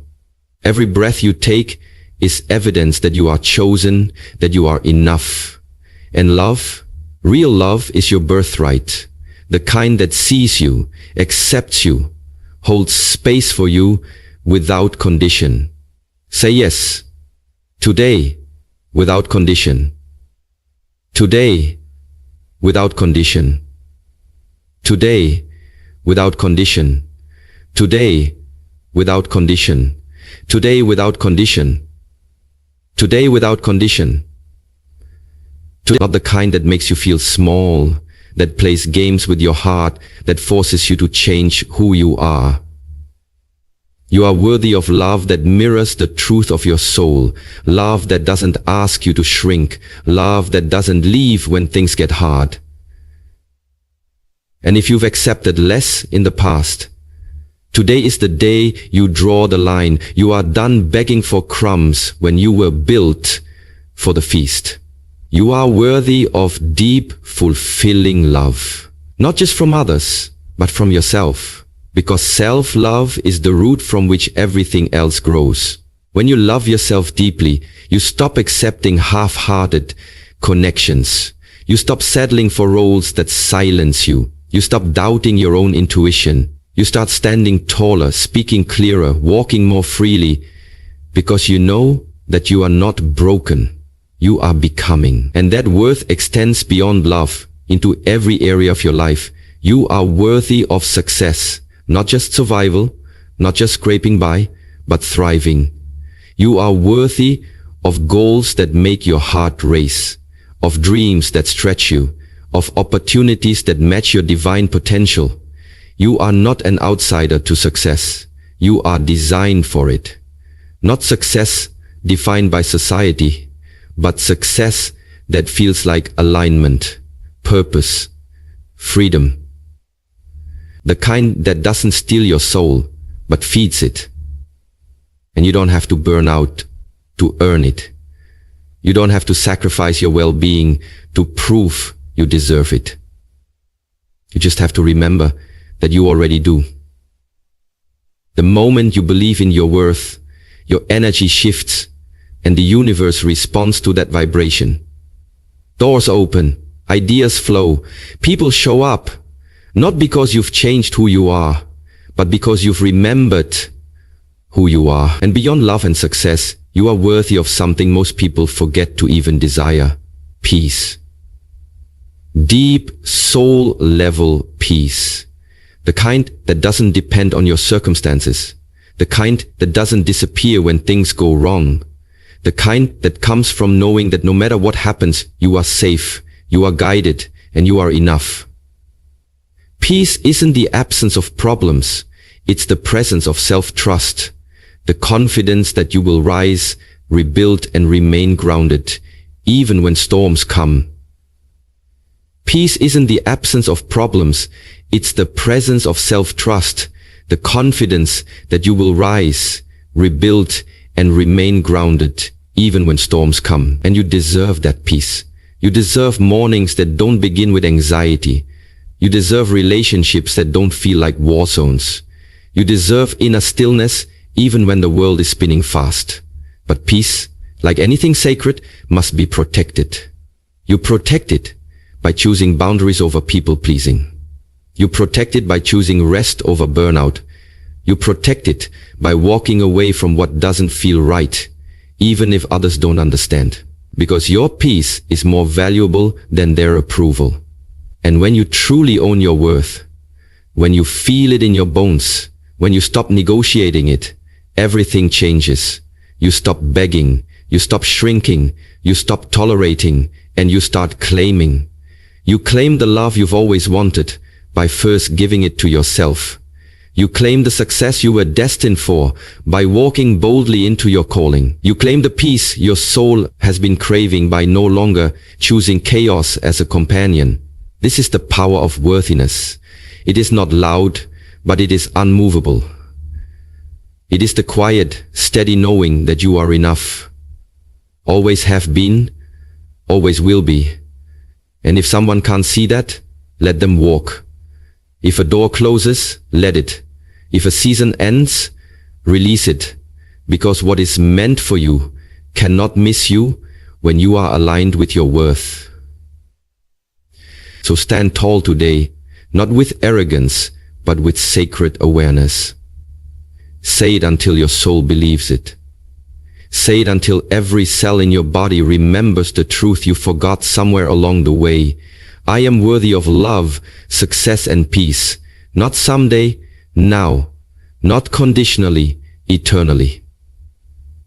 Every breath you take is evidence that you are chosen, that you are enough. And love, real love, is your birthright. The kind that sees you, accepts you, holds space for you without condition. Say yes. Today, without condition. Today, without condition. Today, without condition. Today, without condition. Today, without condition. Today, without condition. Not the kind that makes you feel small, that plays games with your heart, that forces you to change who you are. You are worthy of love that mirrors the truth of your soul, love that doesn't ask you to shrink, love that doesn't leave when things get hard. And if you've accepted less in the past, today is the day you draw the line. You are done begging for crumbs when you were built for the feast. You are worthy of deep, fulfilling love. Not just from others, but from yourself. Because self-love is the root from which everything else grows. When you love yourself deeply, you stop accepting half-hearted connections. You stop settling for roles that silence you. You stop doubting your own intuition. You start standing taller, speaking clearer, walking more freely, because you know that you are not broken. You are becoming. And that worth extends beyond love into every area of your life. You are worthy of success, not just survival, not just scraping by, but thriving. You are worthy of goals that make your heart race, of dreams that stretch you, of opportunities that match your divine potential. You are not an outsider to success. You are designed for it. Not success defined by society, but success that feels like alignment, purpose, freedom. The kind that doesn't steal your soul, but feeds it. And you don't have to burn out to earn it. You don't have to sacrifice your well-being to prove you deserve it. You just have to remember that you already do. The moment you believe in your worth, your energy shifts and the universe responds to that vibration. Doors open, ideas flow, people show up, not because you've changed who you are, but because you've remembered who you are. And beyond love and success, you are worthy of something most people forget to even desire: peace. Deep, soul-level peace. The kind that doesn't depend on your circumstances. The kind that doesn't disappear when things go wrong. The kind that comes from knowing that no matter what happens, you are safe, you are guided, and you are enough. Peace isn't the absence of problems. It's the presence of self-trust. The confidence that you will rise, rebuild, and remain grounded, even when storms come. Peace isn't the absence of problems. It's the presence of self-trust, the confidence that you will rise, rebuild, and remain grounded, even when storms come. And you deserve that peace. You deserve mornings that don't begin with anxiety. You deserve relationships that don't feel like war zones. You deserve inner stillness, even when the world is spinning fast. But peace, like anything sacred, must be protected. You protect it by choosing boundaries over people-pleasing. You protect it by choosing rest over burnout. You protect it by walking away from what doesn't feel right, even if others don't understand. Because your peace is more valuable than their approval. And when you truly own your worth, when you feel it in your bones, when you stop negotiating it, everything changes. You stop begging, you stop shrinking, you stop tolerating, and you start claiming. You claim the love you've always wanted by first giving it to yourself. You claim the success you were destined for by walking boldly into your calling. You claim the peace your soul has been craving by no longer choosing chaos as a companion. This is the power of worthiness. It is not loud, but it is unmovable. It is the quiet, steady knowing that you are enough. Always have been, always will be. And if someone can't see that, let them walk. If a door closes, let it. If a season ends, release it. Because what is meant for you cannot miss you when you are aligned with your worth. So stand tall today, not with arrogance, but with sacred awareness. Say it until your soul believes it. Say it until every cell in your body remembers the truth you forgot somewhere along the way. I am worthy of love, success, and peace. Not someday, now. Not conditionally, eternally.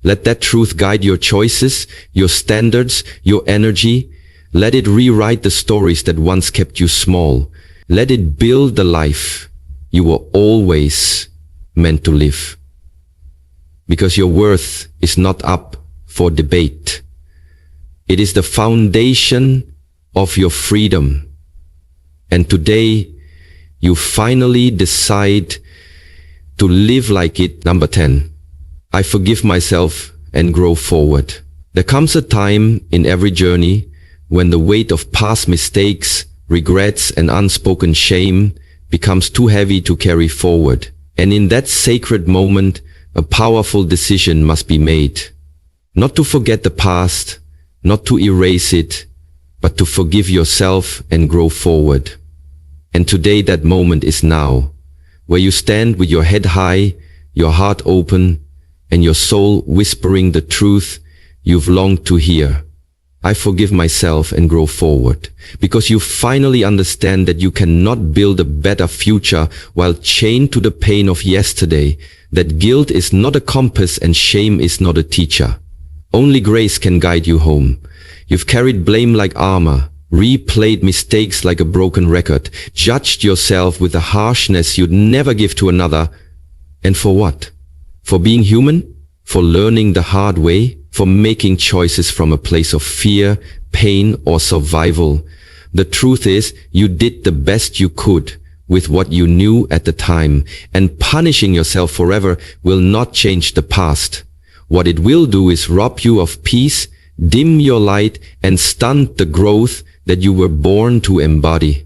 Let that truth guide your choices, your standards, your energy. Let it rewrite the stories that once kept you small. Let it build the life you were always meant to live. Because your worth is not up for debate. It is the foundation of your freedom. And today, You finally decide to live like it. Number 10. I forgive myself and grow forward. There comes a time in every journey when the weight of past mistakes, regrets, and unspoken shame becomes too heavy to carry forward. And in that sacred moment, a powerful decision must be made. Not to forget the past, not to erase it, but to forgive yourself and grow forward. And today that moment is now, where you stand with your head high, your heart open, and your soul whispering the truth you've longed to hear. I forgive myself and grow forward, because you finally understand that you cannot build a better future while chained to the pain of yesterday, that guilt is not a compass and shame is not a teacher. Only grace can guide you home. You've carried blame like armor, replayed mistakes like a broken record, judged yourself with a harshness you'd never give to another. And for what? For being human? For learning the hard way? For making choices from a place of fear, pain, or survival? The truth is, you did the best you could with what you knew at the time, and punishing yourself forever will not change the past. What it will do is rob you of peace, dim your light, and stunt the growth that you were born to embody.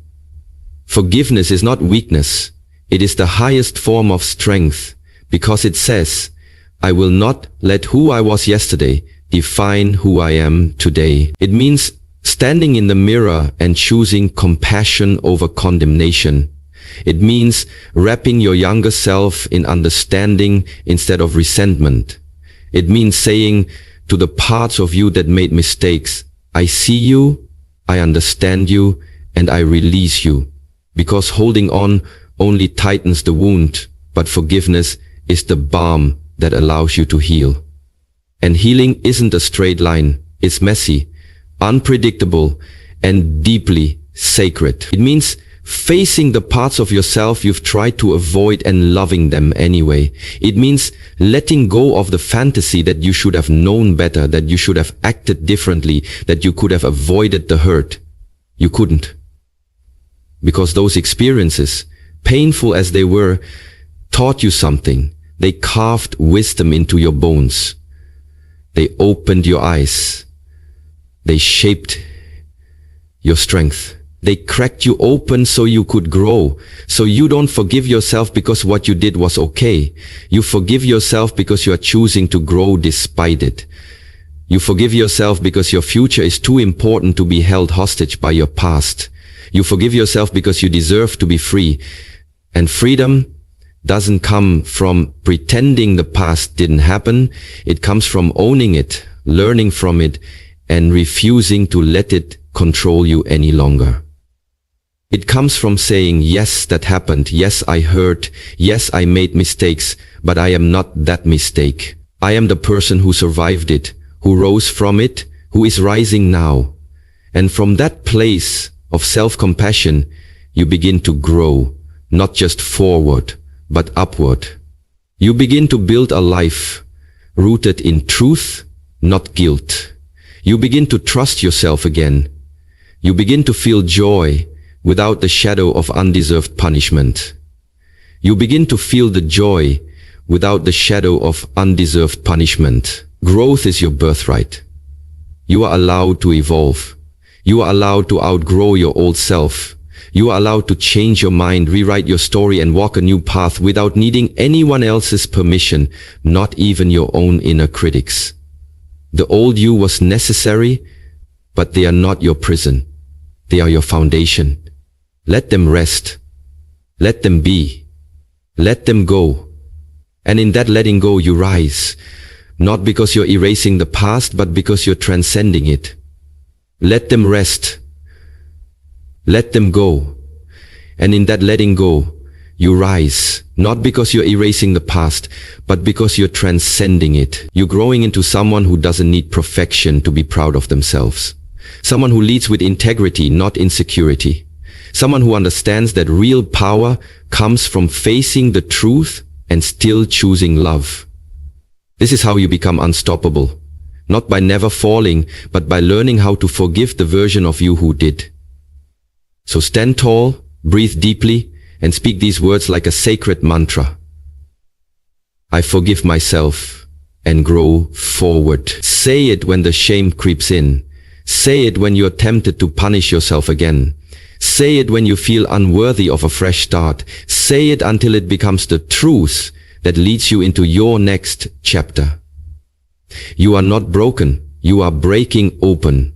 Forgiveness is not weakness. It is the highest form of strength, because it says, I will not let who I was yesterday define who I am today. It means standing in the mirror and choosing compassion over condemnation. It means wrapping your younger self in understanding instead of resentment. It means saying to the parts of you that made mistakes, I see you, I understand you, and I release you. Because holding on only tightens the wound, but forgiveness is the balm that allows you to heal. And healing isn't a straight line. It's messy, unpredictable, and deeply sacred. It means facing the parts of yourself you've tried to avoid and loving them anyway. It means letting go of the fantasy that you should have known better, that you should have acted differently, that you could have avoided the hurt. You couldn't. Because those experiences, painful as they were, taught you something. They carved wisdom into your bones. They opened your eyes. They shaped your strength. They cracked you open so you could grow. So you don't forgive yourself because what you did was okay. You forgive yourself because you are choosing to grow despite it. You forgive yourself because your future is too important to be held hostage by your past. You forgive yourself because you deserve to be free. And freedom doesn't come from pretending the past didn't happen. It comes from owning it, learning from it, and refusing to let it control you any longer. It comes from saying, yes, that happened. Yes, I hurt. Yes, I made mistakes, but I am not that mistake. I am the person who survived it, who rose from it, who is rising now. And from that place of self-compassion, you begin to grow, not just forward, but upward. You begin to build a life rooted in truth, not guilt. You begin to trust yourself again. You begin to feel joy without the shadow of undeserved punishment. You begin to feel the joy without the shadow of undeserved punishment. Growth is your birthright. You are allowed to evolve. You are allowed to outgrow your old self. You are allowed to change your mind, rewrite your story, and walk a new path without needing anyone else's permission, not even your own inner critics. The old you was necessary, but they are not your prison. They are your foundation. Let them rest. Let them be. Let them go. And in that letting go, you rise, not because you're erasing the past, but because you're transcending it. Let them rest. Let them go. And in that letting go, you rise, not because you're erasing the past, but because you're transcending it. You're growing into someone who doesn't need perfection to be proud of themselves. Someone who leads with integrity, not insecurity. Someone who understands that real power comes from facing the truth and still choosing love. This is how you become unstoppable. Not by never falling, but by learning how to forgive the version of you who did. So stand tall, breathe deeply, and speak these words like a sacred mantra. I forgive myself and grow forward. Say it when the shame creeps in. Say it when you're tempted to punish yourself again. Say it when you feel unworthy of a fresh start. Say it until it becomes the truth that leads you into your next chapter. You are not broken. You are breaking open.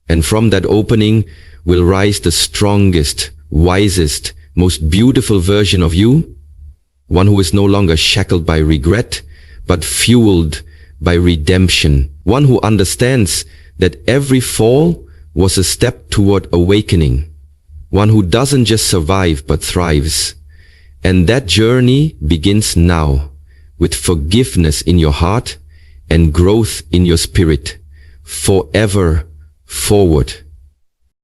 And from that opening will rise the strongest, wisest, most beautiful version of you. One who is no longer shackled by regret, but fueled by redemption. One who understands that every fall was a step toward awakening. One who doesn't just survive, but thrives. And that journey begins now, with forgiveness in your heart and growth in your spirit, forever forward.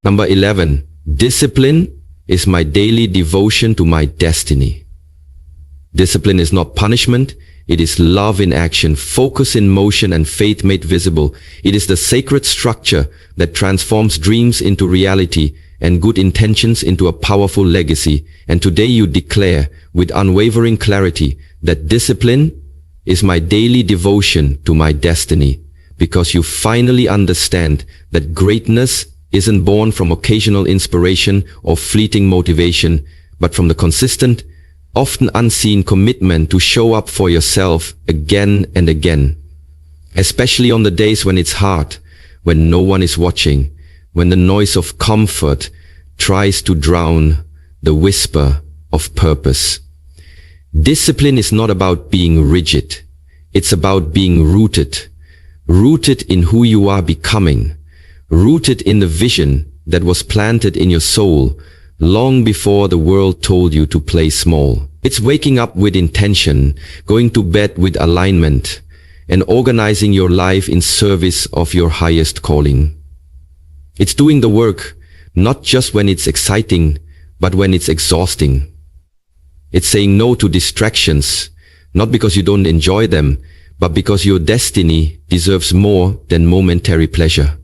Number 11, discipline is my daily devotion to my destiny. Discipline is not punishment. It is love in action, focus in motion, and faith made visible. It is the sacred structure that transforms dreams into reality and good intentions into a powerful legacy. And today you declare with unwavering clarity that discipline is my daily devotion to my destiny, because you finally understand that greatness isn't born from occasional inspiration or fleeting motivation, but from the consistent, often unseen commitment to show up for yourself again and again. Especially on the days when it's hard, when no one is watching, when the noise of comfort tries to drown the whisper of purpose. Discipline is not about being rigid. It's about being rooted. Rooted in who you are becoming. Rooted in the vision that was planted in your soul long before the world told you to play small. It's waking up with intention, going to bed with alignment, and organizing your life in service of your highest calling. It's doing the work not just when it's exciting, but when it's exhausting. It's saying no to distractions, not because you don't enjoy them, but because your destiny deserves more than momentary pleasure.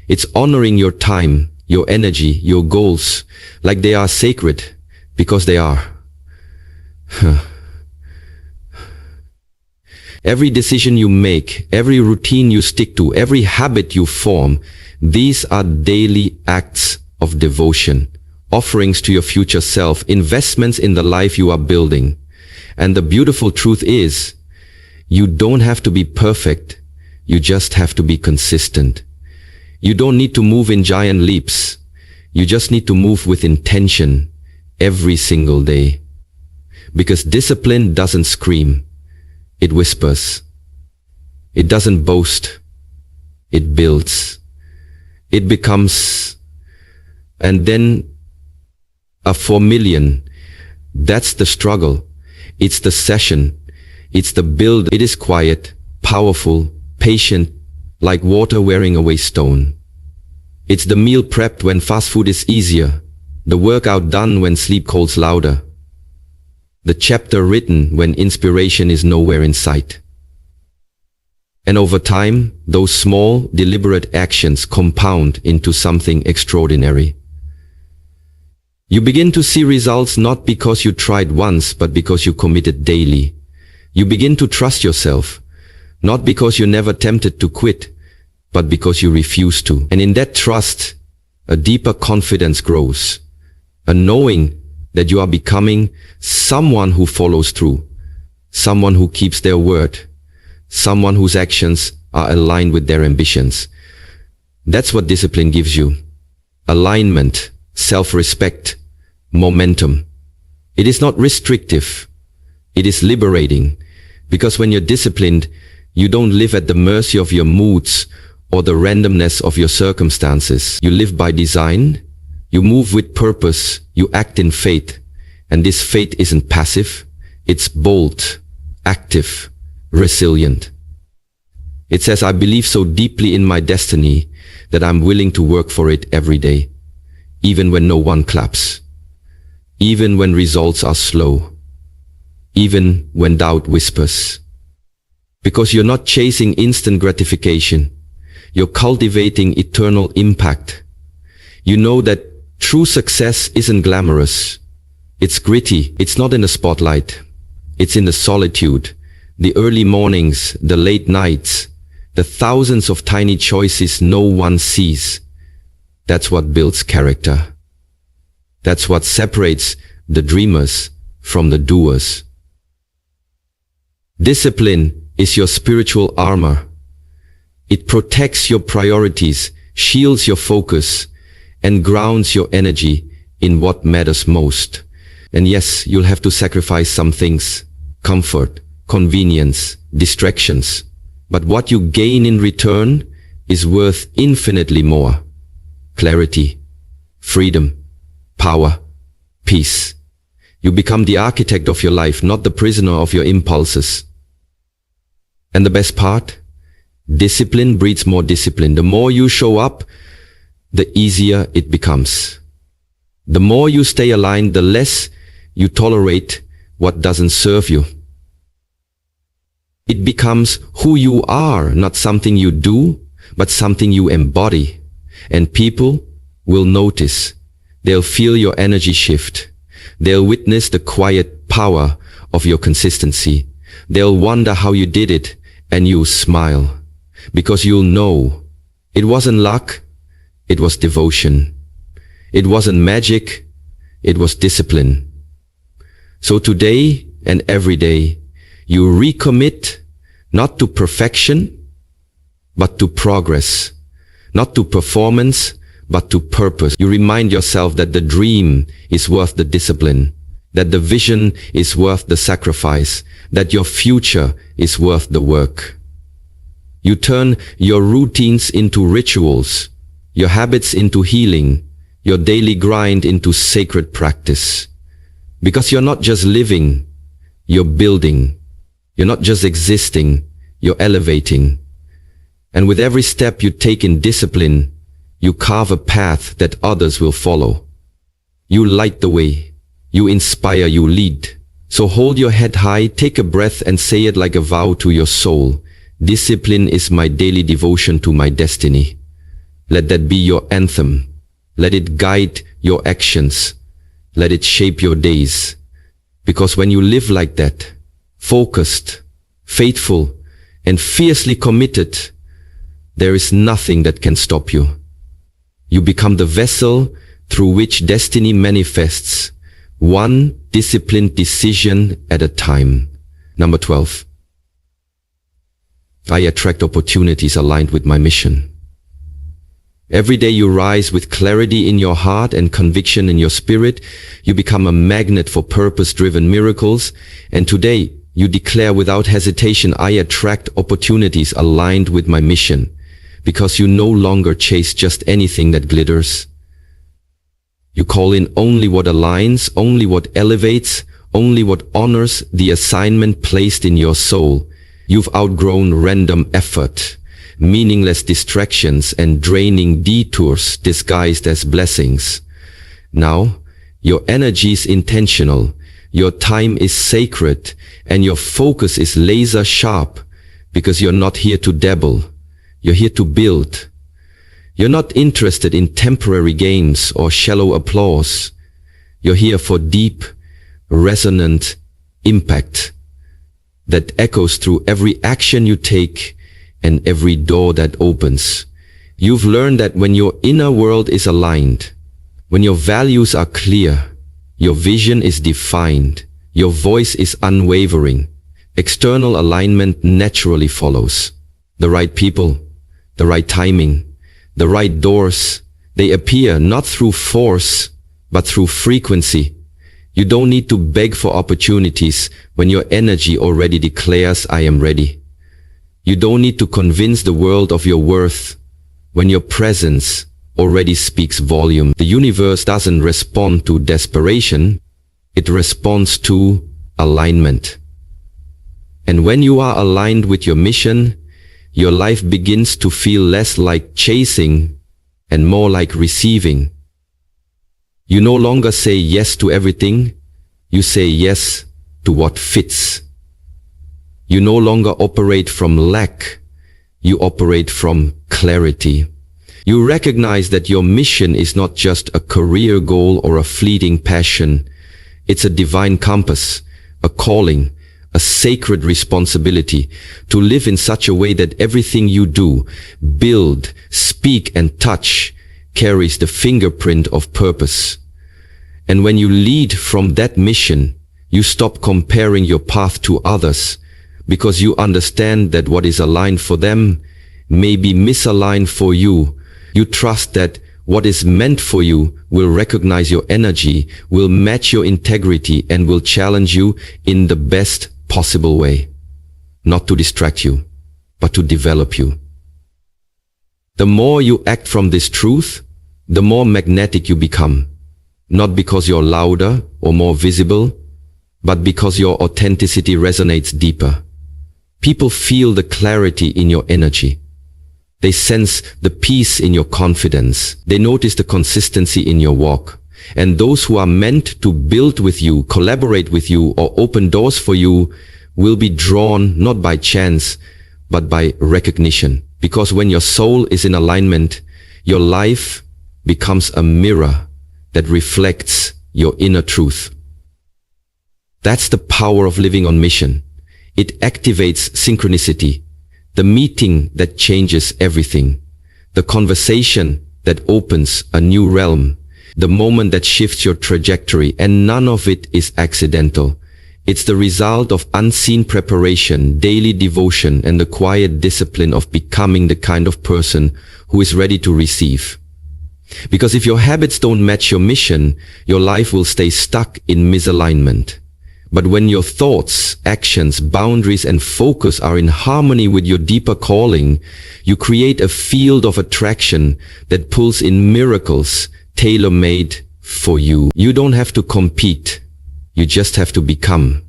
It's honoring your time, your energy, your goals, like they are sacred, because they are. Every decision you make, every routine you stick to, every habit you form, these are daily acts of devotion, offerings to your future self, investments in the life you are building. And the beautiful truth is, you don't have to be perfect, you just have to be consistent. You don't need to move in giant leaps, you just need to move with intention every single day. Because discipline doesn't scream, it whispers. It doesn't boast, it builds. It becomes, and then a 4 million. That's the struggle. It's the session. It's the build. It is quiet, powerful, patient, like water wearing away stone. It's the meal prepped when fast food is easier, the workout done when sleep calls louder, the chapter written when inspiration is nowhere in sight. And over time, those small, deliberate actions compound into something extraordinary. You begin to see results not because you tried once, but because you committed daily. You begin to trust yourself, not because you're never tempted to quit, but because you refuse to. And in that trust, a deeper confidence grows, a knowing that you are becoming someone who follows through, someone who keeps their word, someone whose actions are aligned with their ambitions. That's what discipline gives you. Alignment, self-respect, momentum. It is not restrictive. It is liberating. Because when you're disciplined, you don't live at the mercy of your moods or the randomness of your circumstances. You live by design. You move with purpose. You act in faith. And this faith isn't passive. It's bold, active, resilient. It says, I believe so deeply in my destiny that I'm willing to work for it every day, even when no one claps, even when results are slow, even when doubt whispers. Because you're not chasing instant gratification. You're cultivating eternal impact. You know that true success isn't glamorous. It's gritty. It's not in the spotlight. It's in the solitude, the early mornings, the late nights, the thousands of tiny choices no one sees. That's what builds character. That's what separates the dreamers from the doers. Discipline is your spiritual armor. It protects your priorities, shields your focus, and grounds your energy in what matters most. And yes, you'll have to sacrifice some things: comfort, convenience, distractions. But what you gain in return is worth infinitely more. Clarity, freedom, power, peace. You become the architect of your life, not the prisoner of your impulses. And the best part? Discipline breeds more discipline. The more you show up, the easier it becomes. The more you stay aligned, the less you tolerate what doesn't serve you. It becomes who you are, not something you do, but something you embody. And people will notice. They'll feel your energy shift. They'll witness the quiet power of your consistency. They'll wonder how you did it, and you'll smile. Because you'll know it wasn't luck, it was devotion. It wasn't magic, it was discipline. So today and every day, you recommit not to perfection, but to progress. Not to performance, but to purpose. You remind yourself that the dream is worth the discipline, that the vision is worth the sacrifice, that your future is worth the work. You turn your routines into rituals, your habits into healing, your daily grind into sacred practice. Because you're not just living, you're building. You're not just existing, you're elevating. And with every step you take in discipline, you carve a path that others will follow. You light the way. You inspire, you lead. So hold your head high, take a breath and say it like a vow to your soul. Discipline is my daily devotion to my destiny. Let that be your anthem. Let it guide your actions. Let it shape your days. Because when you live like that, focused, faithful, and fiercely committed, there is nothing that can stop you. You become the vessel through which destiny manifests, one disciplined decision at a time. Number 12. I attract opportunities aligned with my mission. Every day you rise with clarity in your heart and conviction in your spirit. You become a magnet for purpose-driven miracles. And today you declare without hesitation, I attract opportunities aligned with my mission. Because you no longer chase just anything that glitters. You call in only what aligns, only what elevates, only what honors the assignment placed in your soul. You've outgrown random effort, meaningless distractions, and draining detours disguised as blessings. Now, your energy is intentional, your time is sacred, and your focus is laser sharp, because you're not here to dabble. You're here to build. You're not interested in temporary gains or shallow applause. You're here for deep, resonant impact that echoes through every action you take and every door that opens. You've learned that when your inner world is aligned, when your values are clear, your vision is defined, your voice is unwavering, external alignment naturally follows. The right people, the right timing, the right doors, they appear not through force, but through frequency. You don't need to beg for opportunities when your energy already declares, I am ready. You don't need to convince the world of your worth when your presence already speaks volume. The universe doesn't respond to desperation, it responds to alignment. And when you are aligned with your mission, your life begins to feel less like chasing and more like receiving. You no longer say yes to everything, you say yes to what fits. You no longer operate from lack, you operate from clarity. You recognize that your mission is not just a career goal or a fleeting passion. It's a divine compass, a calling, a sacred responsibility to live in such a way that everything you do, build, speak, and touch carries the fingerprint of purpose. And when you lead from that mission, you stop comparing your path to others, because you understand that what is aligned for them may be misaligned for you. You trust that what is meant for you will recognize your energy, will match your integrity, and will challenge you in the best possible way. Not to distract you, but to develop you. The more you act from this truth, the more magnetic you become. Not because you're louder or more visible, but because your authenticity resonates deeper. People feel the clarity in your energy. They sense the peace in your confidence. They notice the consistency in your walk. And those who are meant to build with you, collaborate with you, or open doors for you will be drawn not by chance, but by recognition. Because when your soul is in alignment, your life becomes a mirror that reflects your inner truth. That's the power of living on mission. It activates synchronicity, the meeting that changes everything, the conversation that opens a new realm, the moment that shifts your trajectory, and none of it is accidental. It's the result of unseen preparation, daily devotion, and the quiet discipline of becoming the kind of person who is ready to receive. Because if your habits don't match your mission, your life will stay stuck in misalignment. But when your thoughts, actions, boundaries, and focus are in harmony with your deeper calling, you create a field of attraction that pulls in miracles tailor-made for you. You don't have to compete. You just have to become.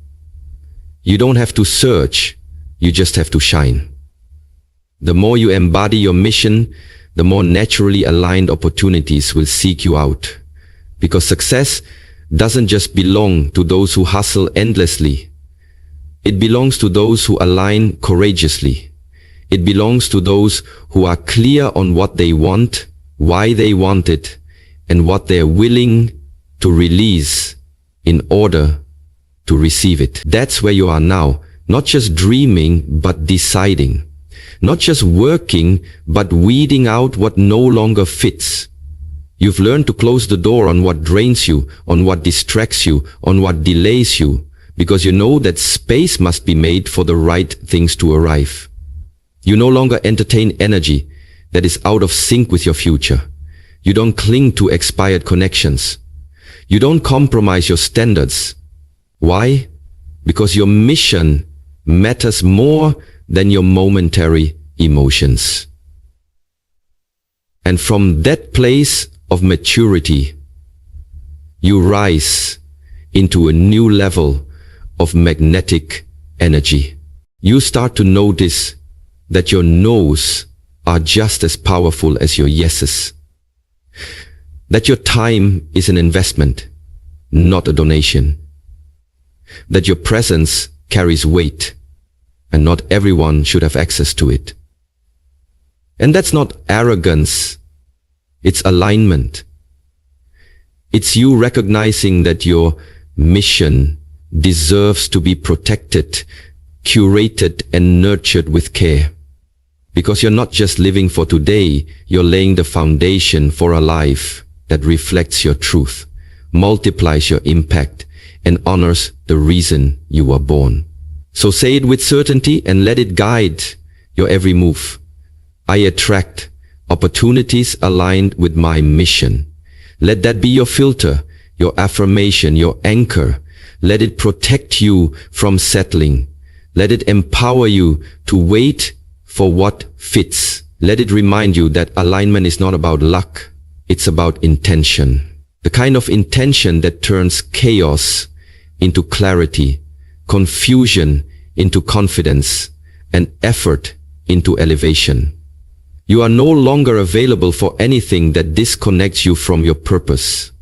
You don't have to search. You just have to shine. The more you embody your mission, the more naturally aligned opportunities will seek you out. Because success doesn't just belong to those who hustle endlessly. It belongs to those who align courageously. It belongs to those who are clear on what they want, why they want it, and what they're willing to release in order to receive it. That's where you are now, not just dreaming, but deciding. Not just working, but weeding out what no longer fits. You've learned to close the door on what drains you, on what distracts you, on what delays you, because you know that space must be made for the right things to arrive. You no longer entertain energy that is out of sync with your future. You don't cling to expired connections. You don't compromise your standards. Why? Because your mission matters more than your momentary emotions. And from that place of maturity, you rise into a new level of magnetic energy. You start to notice that your no's are just as powerful as your yeses. That your time is an investment, not a donation. That your presence carries weight, and not everyone should have access to it. And that's not arrogance. It's alignment. It's you recognizing that your mission deserves to be protected, curated, and nurtured with care. Because you're not just living for today, you're laying the foundation for a life that reflects your truth, multiplies your impact, and honors the reason you were born. So say it with certainty and let it guide your every move. I attract opportunities aligned with my mission. Let that be your filter, your affirmation, your anchor. Let it protect you from settling. Let it empower you to wait for what fits. Let it remind you that alignment is not about luck. It's about intention. The kind of intention that turns chaos into clarity, confusion into confidence, and effort into elevation. You are no longer available for anything that disconnects you from your purpose.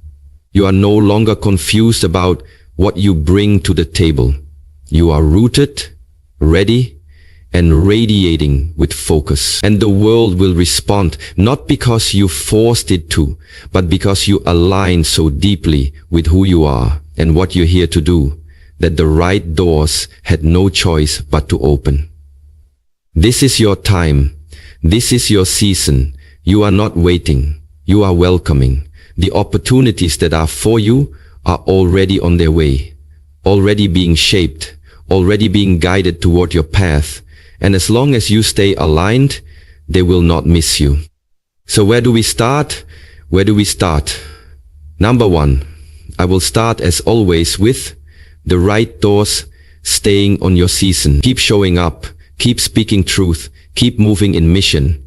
You are no longer confused about what you bring to the table. You are rooted, ready, and radiating with focus. And the world will respond, not because you forced it to, but because you align so deeply with who you are and what you're here to do, that the right doors had no choice but to open. This is your time. This is your season. You are not waiting. You are welcoming. The opportunities that are for you are already on their way, already being shaped, already being guided toward your path. And as long as you stay aligned, they will not miss you. So where do we start? Where do we start? Number one, I will start as always with the right doors, staying on your season. Keep showing up, keep speaking truth, keep moving in mission,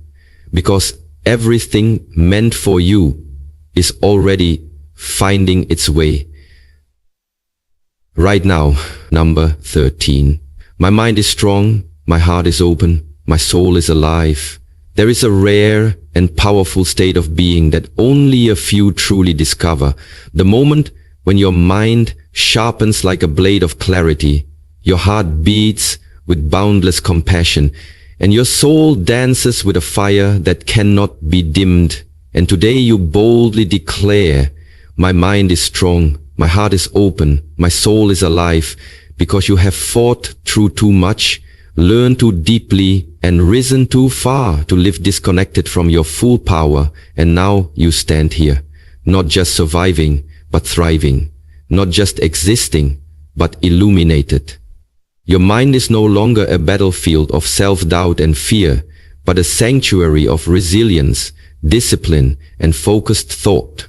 because everything meant for you is already finding its way. Right now, number 13. My mind is strong, my heart is open, my soul is alive. There is a rare and powerful state of being that only a few truly discover. The moment when your mind sharpens like a blade of clarity, your heart beats with boundless compassion, and your soul dances with a fire that cannot be dimmed. And today you boldly declare, my mind is strong, my heart is open, my soul is alive, because you have fought through too much, learned too deeply, and risen too far to live disconnected from your full power. And now you stand here, not just surviving, but thriving, not just existing, but illuminated. Your mind is no longer a battlefield of self-doubt and fear, but a sanctuary of resilience, discipline, and focused thought.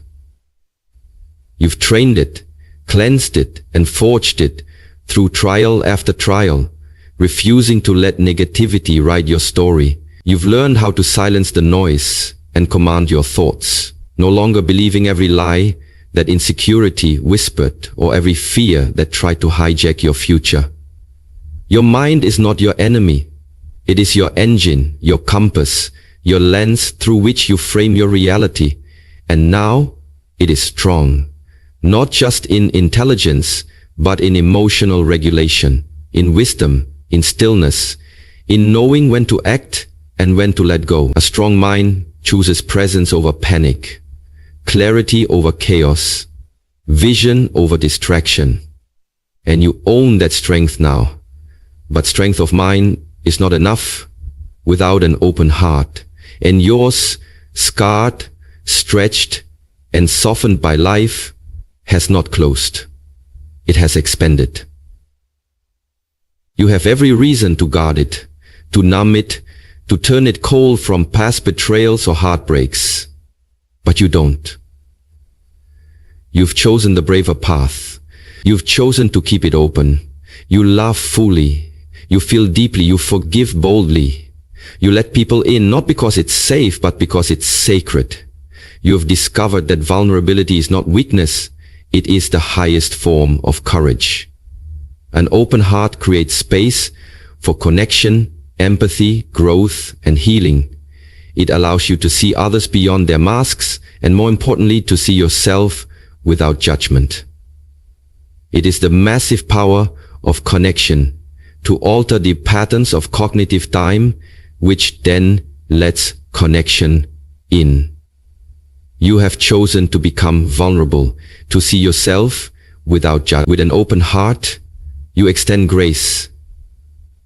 You've trained it, cleansed it, and forged it through trial after trial, refusing to let negativity write your story. You've learned how to silence the noise and command your thoughts, no longer believing every lie that insecurity whispered or every fear that tried to hijack your future. Your mind is not your enemy. It is your engine, your compass, your lens through which you frame your reality. And now it is strong, not just in intelligence, but in emotional regulation, in wisdom, in stillness, in knowing when to act and when to let go. A strong mind chooses presence over panic, clarity over chaos, vision over distraction. And you own that strength now. But strength of mind is not enough without an open heart. And yours, scarred, stretched, and softened by life, has not closed. It has expanded. You have every reason to guard it, to numb it, to turn it cold from past betrayals or heartbreaks. But you don't. You've chosen the braver path. You've chosen to keep it open. You love fully. You feel deeply, you forgive boldly. You let people in, not because it's safe, but because it's sacred. You have discovered that vulnerability is not weakness, it is the highest form of courage. An open heart creates space for connection, empathy, growth, and healing. It allows you to see others beyond their masks, and more importantly, to see yourself without judgment. It is the massive power of connection to alter the patterns of cognitive time, which then lets connection in. You have chosen to become vulnerable, to see yourself without judgment. With an open heart, you extend grace,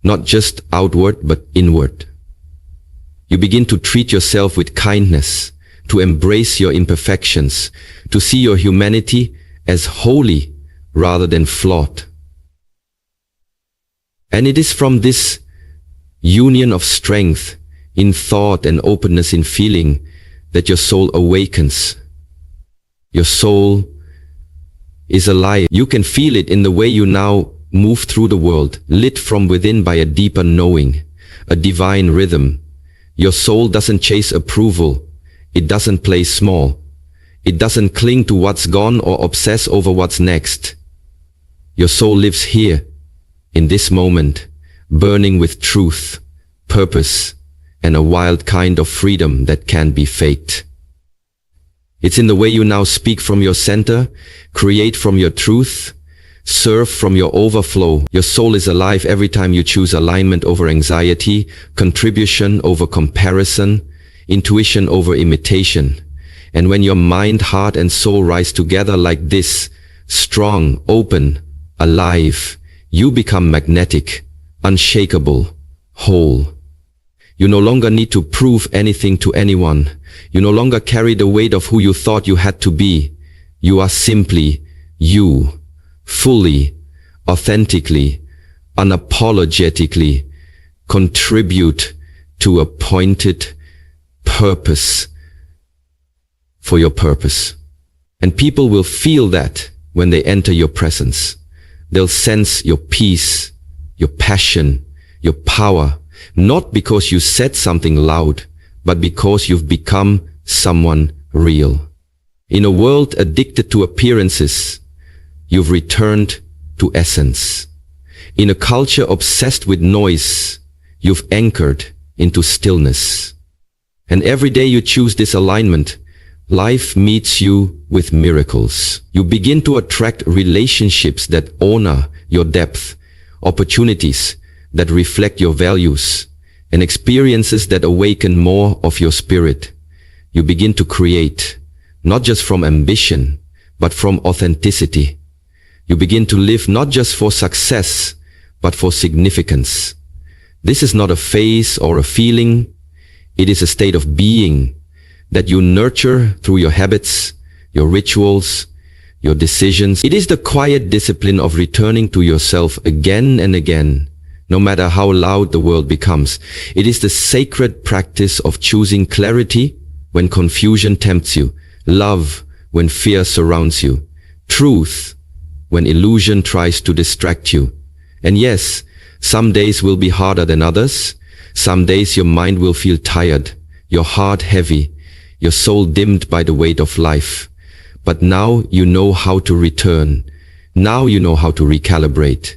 not just outward, but inward. You begin to treat yourself with kindness, to embrace your imperfections, to see your humanity as holy rather than flawed. And it is from this union of strength in thought and openness in feeling that your soul awakens. Your soul is alive. You can feel it in the way you now move through the world, lit from within by a deeper knowing, a divine rhythm. Your soul doesn't chase approval. It doesn't play small. It doesn't cling to what's gone or obsess over what's next. Your soul lives here, in this moment, burning with truth, purpose, and a wild kind of freedom that can't be faked. It's in the way you now speak from your center, create from your truth, Serve from your overflow. Your soul is alive every time you choose alignment over anxiety, contribution over comparison, intuition over imitation. And when your mind, heart, and soul rise together like this, strong, open, alive, you become magnetic, unshakable, whole. You no longer need to prove anything to anyone. You no longer carry the weight of who you thought you had to be. You are simply you, fully, authentically, unapologetically contribute to a pointed purpose for your purpose. And people will feel that when they enter your presence. They'll sense your peace, your passion, your power, not because you said something loud, but because you've become someone real. In a world addicted to appearances, you've returned to essence. In a culture obsessed with noise, you've anchored into stillness. And every day you choose this alignment, life meets you with miracles. You begin to attract relationships that honor your depth, opportunities that reflect your values, and experiences that awaken more of your spirit. You begin to create, not just from ambition, but from authenticity. You begin to live not just for success, but for significance. This is not a phase or a feeling. It is a state of being that you nurture through your habits, your rituals, your decisions. It is the quiet discipline of returning to yourself again and again, no matter how loud the world becomes. It is the sacred practice of choosing clarity when confusion tempts you, love when fear surrounds you, truth when illusion tries to distract you. And yes, some days will be harder than others. Some days your mind will feel tired, your heart heavy, your soul dimmed by the weight of life. But now you know how to return. Now you know how to recalibrate.